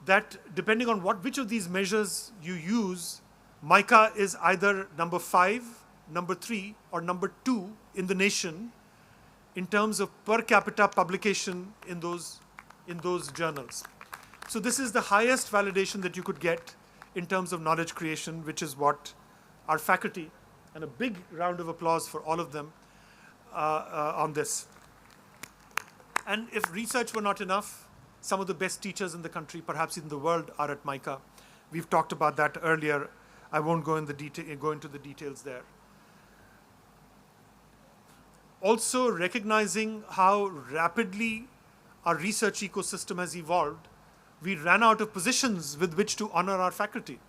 that depending on which of these measures you use, MICA is either number 5, number 3, or number 2 in the nation in terms of per capita publication in those journals. So this is the highest validation that you could get in terms of knowledge creation, which is what our faculty, and a big round of applause for all of them on this. And if research were not enough, some of the best teachers in the country, perhaps in the world, are at MICA. We've talked about that earlier. I won't go into the details there. Also, recognizing how rapidly our research ecosystem has evolved, we ran out of positions with which to honor our faculty.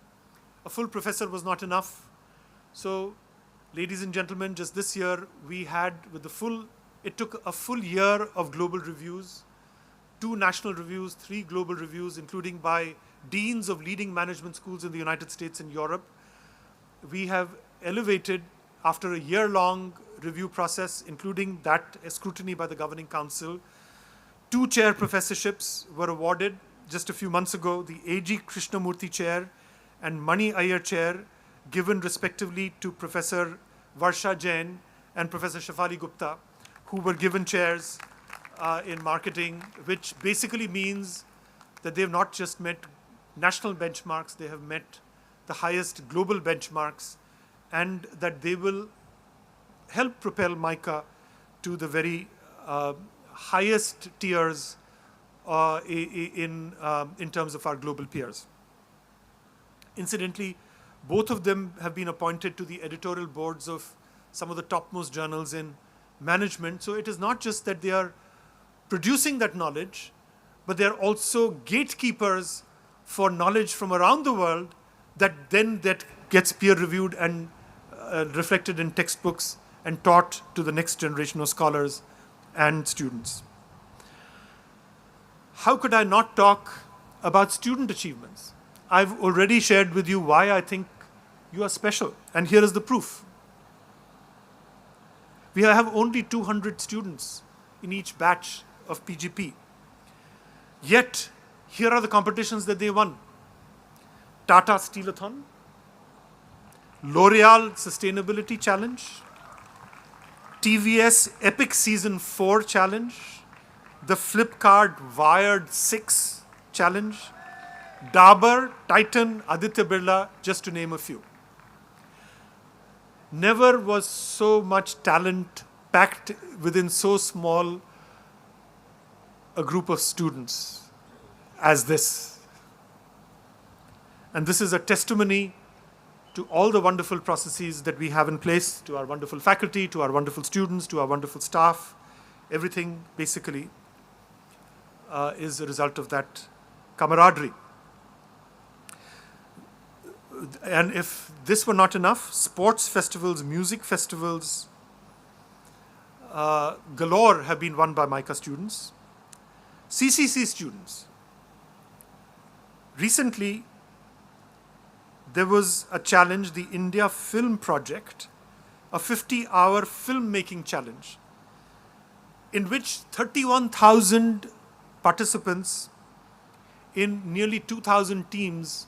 A full professor was not enough. So, ladies and gentlemen, just this year, we had it took a full year of global reviews, 2 national reviews, 3 global reviews, including by deans of leading management schools in the United States and Europe. We have elevated, after a year-long review process, including that scrutiny by the Governing Council, 2 chair professorships were awarded just a few months ago, the A.G. Krishnamurthy Chair and Mani Iyer Chair, given respectively to Professor Varsha Jain and Professor Shafali Gupta, who were given chairs in marketing, which basically means that they have not just met national benchmarks, they have met the highest global benchmarks, and that they will help propel MICA to the very highest tiers in terms of our global peers. Incidentally, both of them have been appointed to the editorial boards of some of the topmost journals in management. So it is not just that they are producing that knowledge, but they are also gatekeepers for knowledge from around the world that gets peer reviewed and reflected in textbooks and taught to the next generation of scholars and students. How could I not talk about student achievements? I've already shared with you why I think you are special, and here is the proof. We have only 200 students in each batch of PGP. Yet, here are the competitions that they won. Tata Steelathon, L'Oreal Sustainability Challenge, TVS Epic Season 4 Challenge, the Flipkart Wired 6 Challenge, Dabur, Titan, Aditya Birla, just to name a few. Never was so much talent packed within so small a group of students as this. And this is a testimony to all the wonderful processes that we have in place, to our wonderful faculty, to our wonderful students, to our wonderful staff. Everything basically is a result of that camaraderie. And if this were not enough, sports festivals, music festivals galore have been won by MICA students. CCC students. Recently, there was a challenge, the India Film Project, a 50-hour filmmaking challenge, in which 31,000 participants in nearly 2,000 teams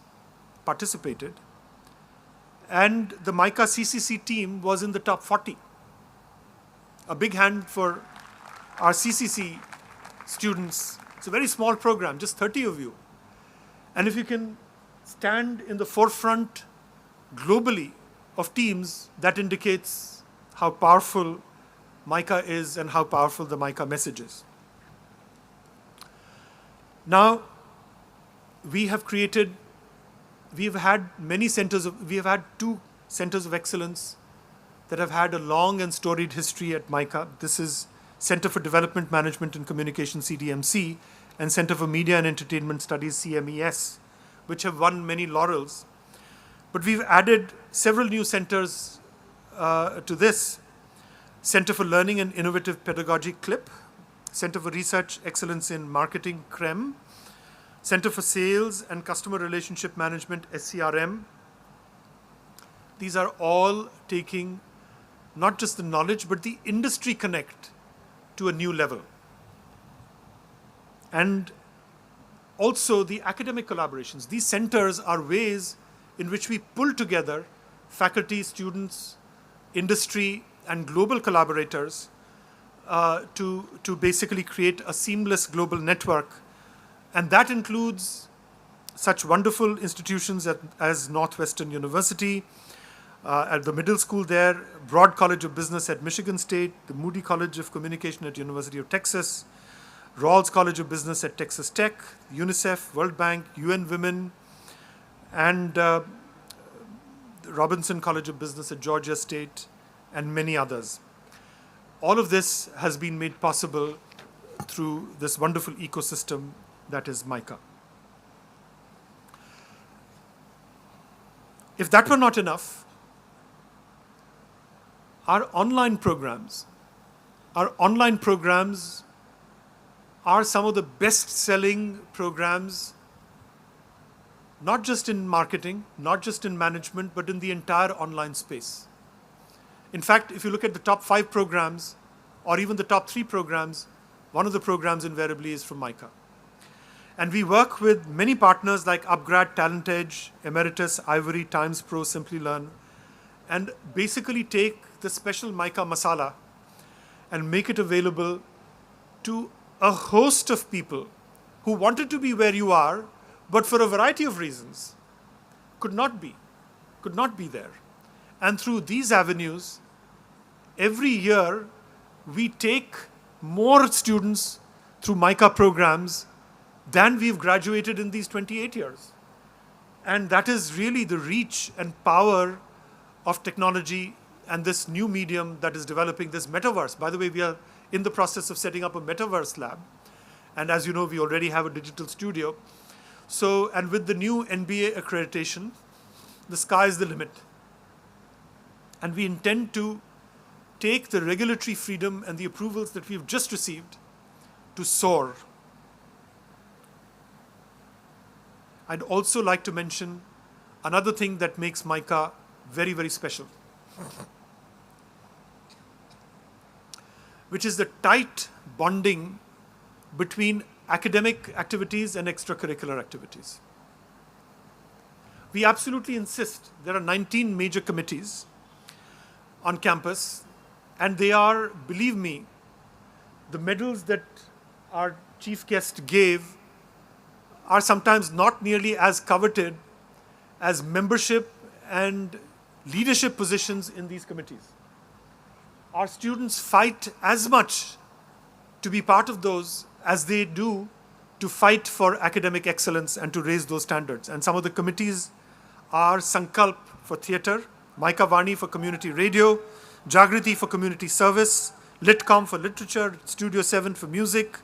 participated, and the MICA CCC team was in the top 40. A big hand for our CCC students. It's a very small program, just 30 of you. And if you can stand in the forefront globally of teams, that indicates how powerful MICA is and how powerful the MICA message is. Now, we have had 2 centers of excellence that have had a long and storied history at MICA. This is Center for Development Management and Communication, CDMC, and Center for Media and Entertainment Studies, CMES, which have won many laurels. But we've added several new centers to this. Center for Learning and Innovative Pedagogy, CLIP, Center for Research Excellence in Marketing, CREM, Center for Sales and Customer Relationship Management, SCRM. These are all taking not just the knowledge, but the industry connect to a new level. And also the academic collaborations. These centers are ways in which we pull together faculty, students, industry, and global collaborators to basically create a seamless global network. And that includes such wonderful institutions as Northwestern University, at the middle school there, Broad College of Business at Michigan State, the Moody College of Communication at University of Texas, Rawls College of Business at Texas Tech, UNICEF, World Bank, UN Women, and Robinson College of Business at Georgia State, and many others. All of this has been made possible through this wonderful ecosystem that is MICA. If that were not enough, our online programs are some of the best-selling programs, not just in marketing, not just in management, but in the entire online space. In fact, if you look at the top 5 programs, or even the top 3 programs, one of the programs invariably is from MICA. And we work with many partners like Upgrad, Talent Edge, Emeritus, Ivory, Times Pro, Simply Learn, and basically take the special MICA masala and make it available to a host of people who wanted to be where you are, but for a variety of reasons could not be there. And through these avenues, every year we take more students through MICA programs than we've graduated in these 28 years. And that is really the reach and power of technology and this new medium that is developing, this metaverse. By the way, we are in the process of setting up a metaverse lab. And as you know, we already have a digital studio. So, and with the new NBA accreditation, the sky is the limit. And we intend to take the regulatory freedom and the approvals that we've just received to soar. I'd also like to mention another thing that makes MICA very, very special, which is the tight bonding between academic activities and extracurricular activities. We absolutely insist. There are 19 major committees on campus, and they are, believe me, the medals that our chief guest gave are sometimes not nearly as coveted as membership and leadership positions in these committees. Our students fight as much to be part of those as they do to fight for academic excellence and to raise those standards. And some of the committees are Sankalp for theatre, MICA Vani for community radio, Jagriti for community service, Litcom for literature, Studio 7 for music,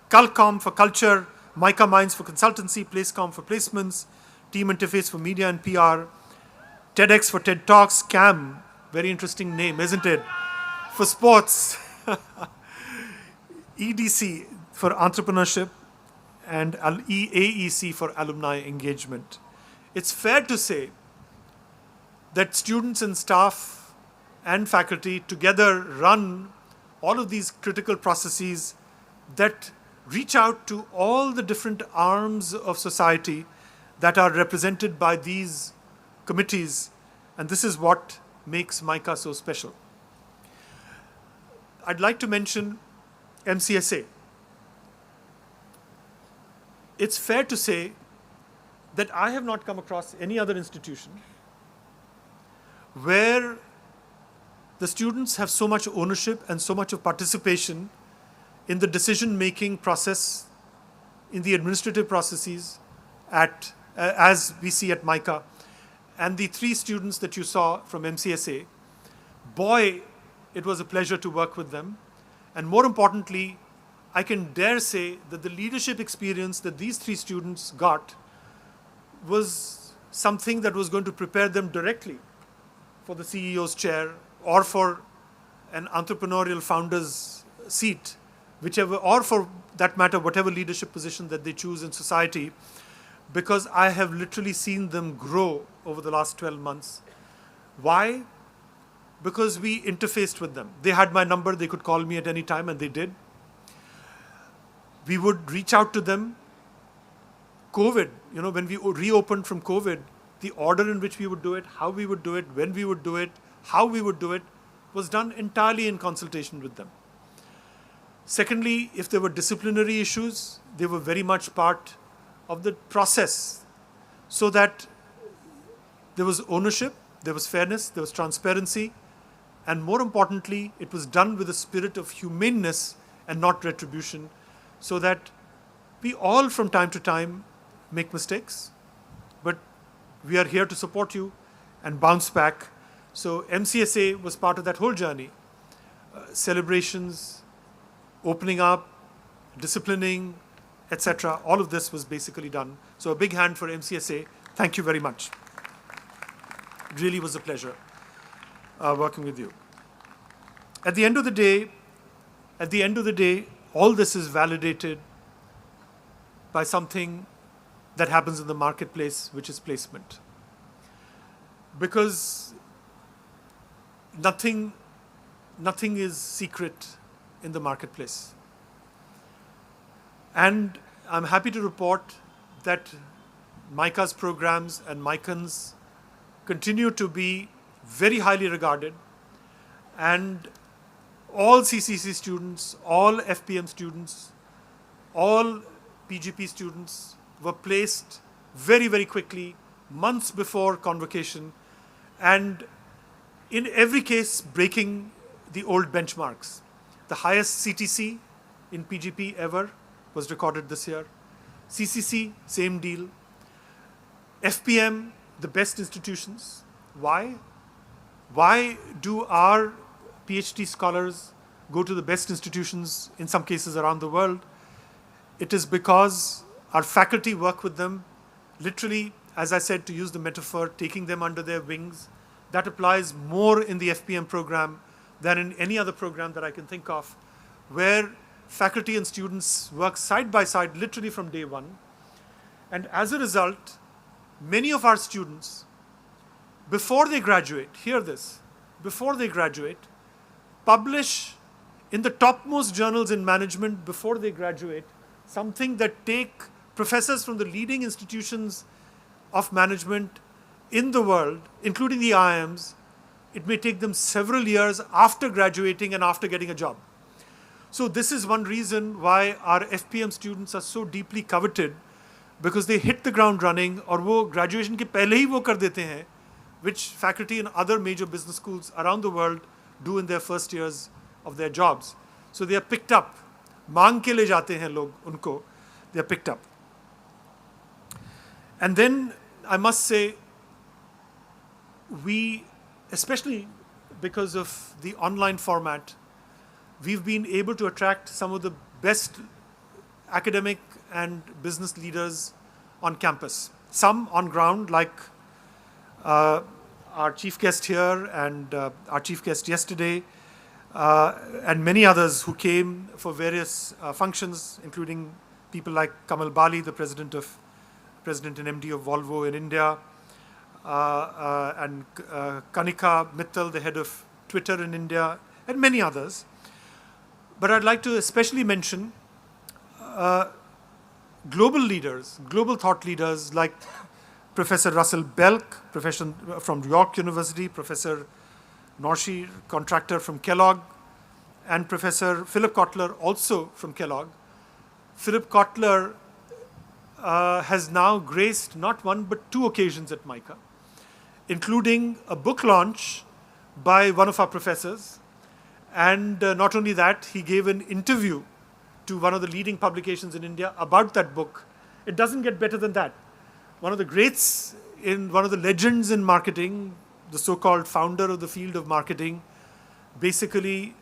Culcom for culture, MICA Minds for consultancy, Placecom for placements, Team Interface for media and PR, TEDx for TED Talks, CAM, very interesting name, isn't it? For sports, EDC for entrepreneurship, and AEC for alumni engagement. It's fair to say that students and staff and faculty together run all of these critical processes that reach out to all the different arms of society that are represented by these committees, and this is what makes MICA so special. I'd like to mention MCSA. It's fair to say that I have not come across any other institution where the students have so much ownership and so much of participation in the decision-making process, in the administrative processes as we see at MICA. And the 3 students that you saw from MCSA, boy, it was a pleasure to work with them. And more importantly, I can dare say that the leadership experience that these 3 students got was something that was going to prepare them directly for the CEO's chair or for an entrepreneurial founder's seat, whichever, or for that matter, whatever leadership position that they choose in society, because I have literally seen them grow over the last 12 months. Why? Because we interfaced with them. They had my number, they could call me at any time, and they did. We would reach out to them. COVID, when we reopened from COVID, the order in which we would do it, how we would do it, when we would do it, how we would do it, was done entirely in consultation with them. Secondly, if there were disciplinary issues, they were very much part of the process, so that there was ownership, there was fairness, there was transparency, and more importantly, it was done with a spirit of humaneness and not retribution, so that we all from time to time make mistakes, but we are here to support you and bounce back. So MCSA was part of that whole journey. Celebrations, opening up, disciplining, etc. All of this was basically done. So a big hand for MCSA. Thank you very much. It really was a pleasure working with you. At the end of the day, all this is validated by something that happens in the marketplace, which is placement. Because nothing is secret in the marketplace. And I'm happy to report that MICA's programs and MICANs continue to be very highly regarded, and all CCC students, all FPM students, all PGP students were placed very, very quickly, months before convocation, and in every case breaking the old benchmarks. The highest CTC in PGP ever was recorded this year. CCC, same deal. FPM, the best institutions. Why? Why do our PhD scholars go to the best institutions, in some cases around the world? It is because our faculty work with them, literally, as I said, to use the metaphor, taking them under their wings. That applies more in the FPM program than in any other program that I can think of, where faculty and students work side by side, literally from day one. And as a result, many of our students, before they graduate, hear this, before they graduate, publish in the topmost journals in management before they graduate, something that take professors from the leading institutions of management in the world, including the IIMs, it may take them several years after graduating and after getting a job. So this is one reason why our FPM students are so deeply coveted, because they hit the ground running, और वो graduation के पहले ही वो कर देते हैं, which faculty in other major business schools around the world do in their first years of their jobs. So they are picked up. मांग के ले जाते हैं लोग उनको. They are picked up. And then I must say, we, especially because of the online format, we've been able to attract some of the best academic and business leaders on campus. Some on ground, like our chief guest here and our chief guest yesterday, and many others who came for various functions, including people like Kamal Bali, the president and MD of Volvo in India, and Kanika Mittal, the head of Twitter in India, and many others. But I'd like to especially mention global leaders, global thought leaders like Professor Russell Belk, professor from York University, Professor Norshi, contractor from Kellogg, and Professor Philip Kotler, also from Kellogg. Philip Kotler has now graced not one but two occasions at MICA, including a book launch by one of our professors. And not only that, he gave an interview to one of the leading publications in India about that book. It doesn't get better than that. One of the greats, one of the legends in marketing, the so-called founder of the field of marketing, basically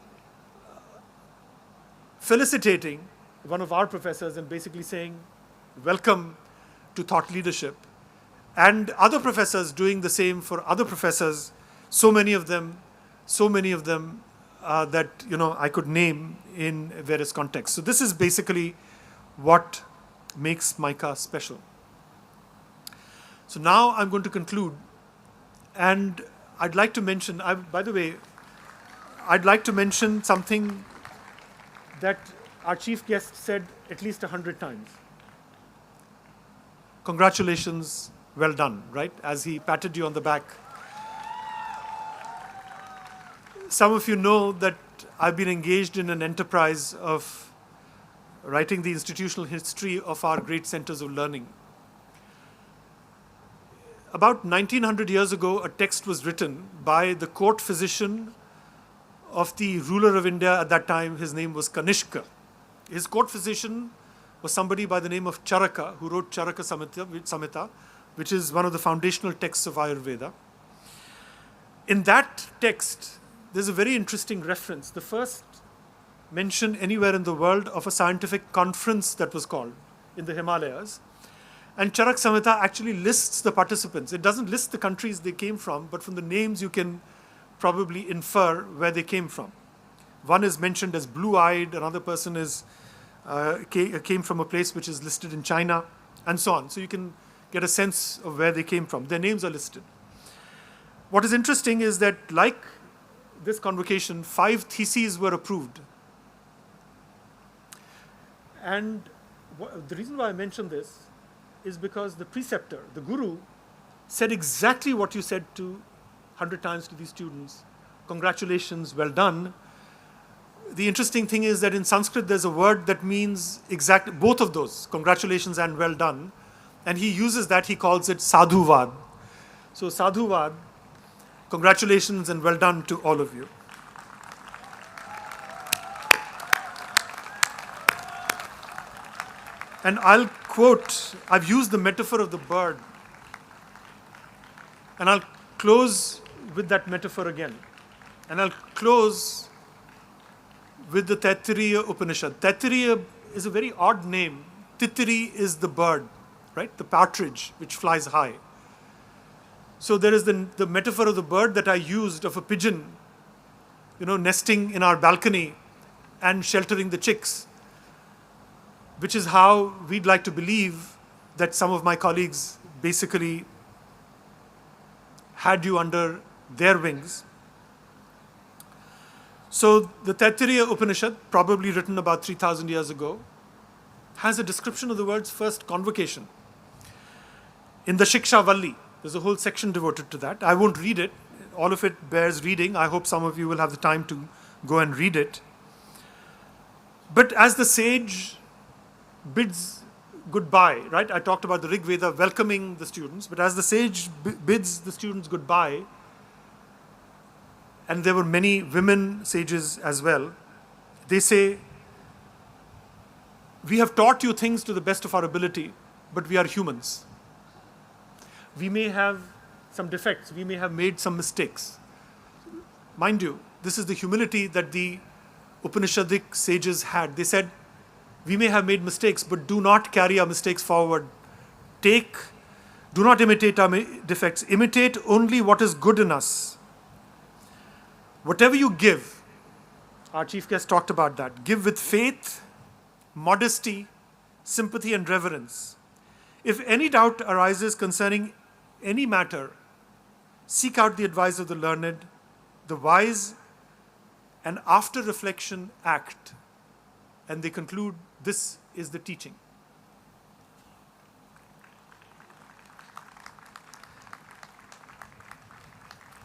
felicitating one of our professors and basically saying, welcome to thought leadership. And other professors doing the same for other professors, so many of them that I could name in various contexts. So this is basically what makes MICA special. So now I'm going to conclude, and I'd like to mention, by the way, I'd like to mention something that our chief guest said at least 100 times. Congratulations, well done, right? As he patted you on the back. Some of you know that I've been engaged in an enterprise of writing the institutional history of our great centers of learning. About 1900 years ago, a text was written by the court physician of the ruler of India at that time. His name was Kanishka. His court physician was somebody by the name of Charaka, who wrote Charaka Samhita, which is one of the foundational texts of Ayurveda. In that text, there's a very interesting reference, the first mention anywhere in the world of a scientific conference that was called in the Himalayas. And Charak Samhita actually lists the participants. It doesn't list the countries they came from, but from the names you can probably infer where they came from. One is mentioned as blue-eyed, another person came from a place which is listed in China, and so on. So you can get a sense of where they came from. Their names are listed. What is interesting is that, like this convocation, 5 theses were approved. And the reason why I mention this is because the preceptor, the guru, said exactly what you said 100 times to these students. Congratulations, well done. The interesting thing is that in Sanskrit there's a word that means both of those, congratulations and well done. And he uses that, he calls it sadhuvad. So sadhuvad, congratulations and well done to all of you. And I'll quote, I've used the metaphor of the bird. And I'll close with that metaphor again. And I'll close with the Taittiriya Upanishad. Taittiriya is a very odd name. Titiri is the bird, right? The partridge which flies high. So there is the metaphor of the bird that I used of a pigeon, nesting in our balcony and sheltering the chicks, which is how we'd like to believe that some of my colleagues basically had you under their wings. So the Taittiriya Upanishad, probably written about 3,000 years ago, has a description of the world's first convocation. In the Shiksha Valli, there's a whole section devoted to that. I won't read it. All of it bears reading. I hope some of you will have the time to go and read it. But as the sage bids goodbye, right? I talked about the Rig Veda welcoming the students, but as the sage bids the students goodbye, and there were many women sages as well, they say, we have taught you things to the best of our ability, but we are humans. We may have some defects, we may have made some mistakes. Mind you, this is the humility that the Upanishadic sages had. They said, we may have made mistakes, but do not carry our mistakes forward. Do not imitate our defects. Imitate only what is good in us. Whatever you give, our chief guest talked about that, give with faith, modesty, sympathy, and reverence. If any doubt arises concerning any matter, seek out the advice of the learned, the wise, and after reflection, act. And they conclude, this is the teaching.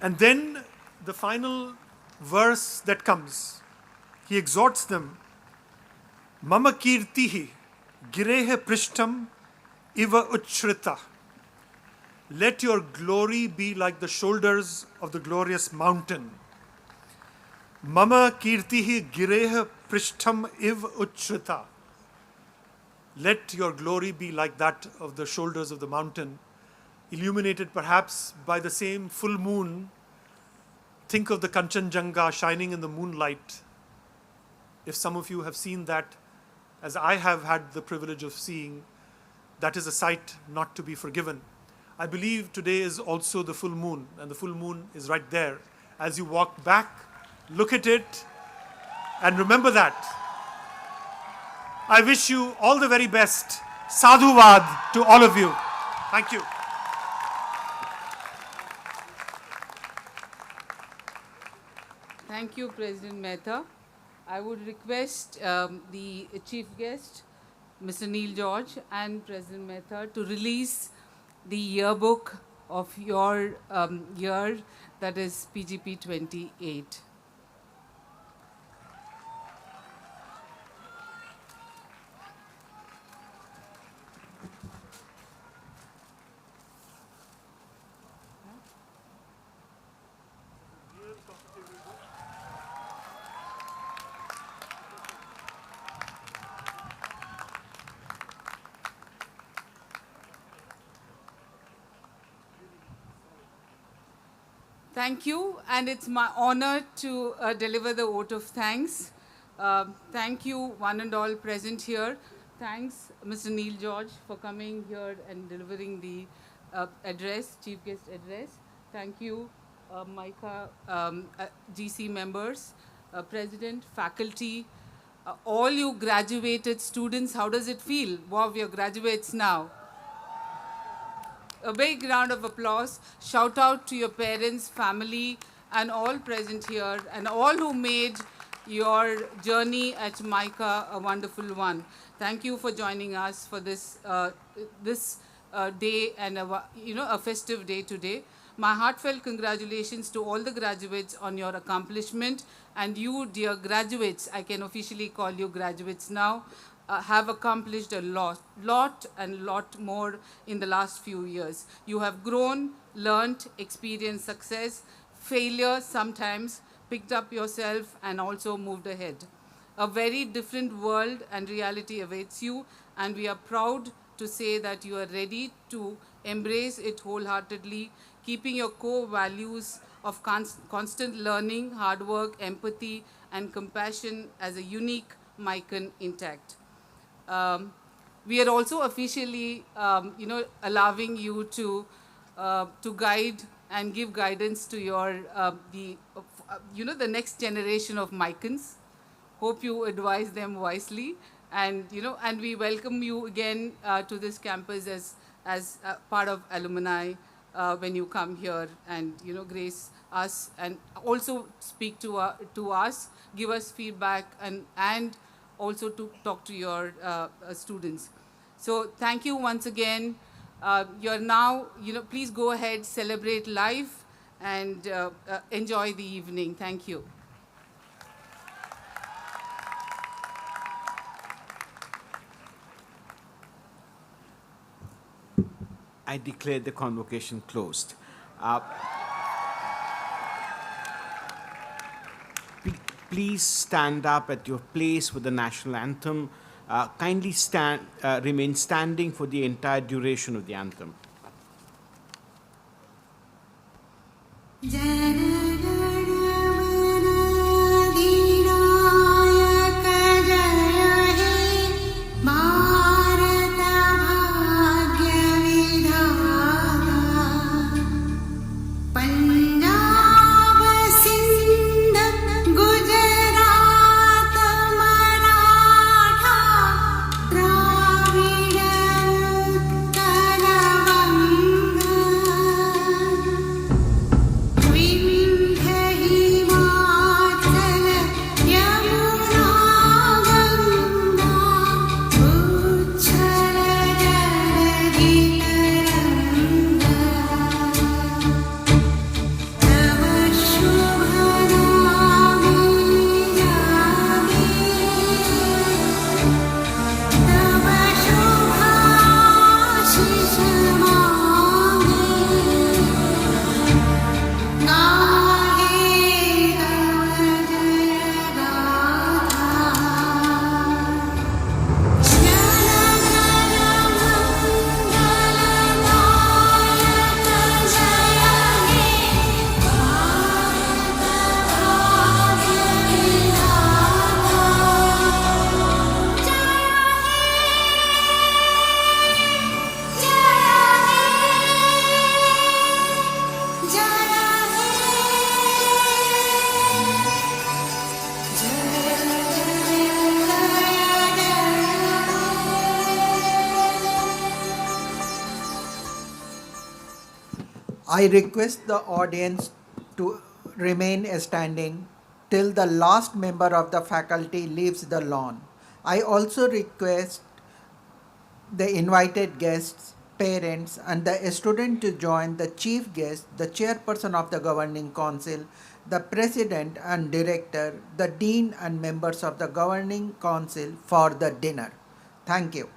And then the final verse that comes, he exhorts them, Mama kirtihi girehe prishtam iva uchrita. Let your glory be like the shoulders of the glorious mountain. Mama kirtihi girehe prishtam iv uchrita. Let your glory be like that of the shoulders of the mountain, illuminated perhaps by the same full moon. Think of the Kanchenjunga shining in the moonlight. If some of you have seen that, as I have had the privilege of seeing, that is a sight not to be forgiven. I believe today is also the full moon, and the full moon is right there. As you walk back, look at it, and remember that. I wish you all the very best. Sadhuvad to all of you. Thank you. Thank you, President Mehta. I would request the chief guest, Mr. Neil George, and President Mehta to release the yearbook of your year, that is PGP 28. Thank you, and it's my honor to deliver the vote of thanks. Thank you, one and all present here. Thanks, Mr. Neil George, for coming here and delivering the address, chief guest address. Thank you, MICA GC members, president, faculty, all you graduated students. How does it feel? Wow, we are graduates now. A big round of applause. Shout out to your parents, family, and all present here, and all who made your journey at MICA a wonderful one. Thank you for joining us for this day and a festive day today. My heartfelt congratulations to all the graduates on your accomplishment, and you, dear graduates, I can officially call you graduates now, have accomplished a lot more in the last few years. You have grown, learnt, experienced success, failure sometimes, picked up yourself, and also moved ahead. A very different world and reality awaits you, and we are proud to say that you are ready to embrace it wholeheartedly, keeping your core values of constant learning, hard work, empathy, and compassion as a unique MICAN intact. We are also officially, allowing you to guide and give guidance to the next generation of MICANs. Hope you advise them wisely, and we welcome you again to this campus as part of alumni when you come here and grace us and also speak to us, give us feedback, and also to talk to your students. So thank you once again. You're now, please go ahead, celebrate life, and enjoy the evening. Thank you. I declare the convocation closed. Please stand up at your place for the national anthem. Kindly remain standing for the entire duration of the anthem. I request the audience to remain standing till the last member of the faculty leaves the lawn. I also request the invited guests, parents, and the student to join the chief guest, the chairperson of the governing council, the president and director, the dean and members of the governing council for the dinner. Thank you.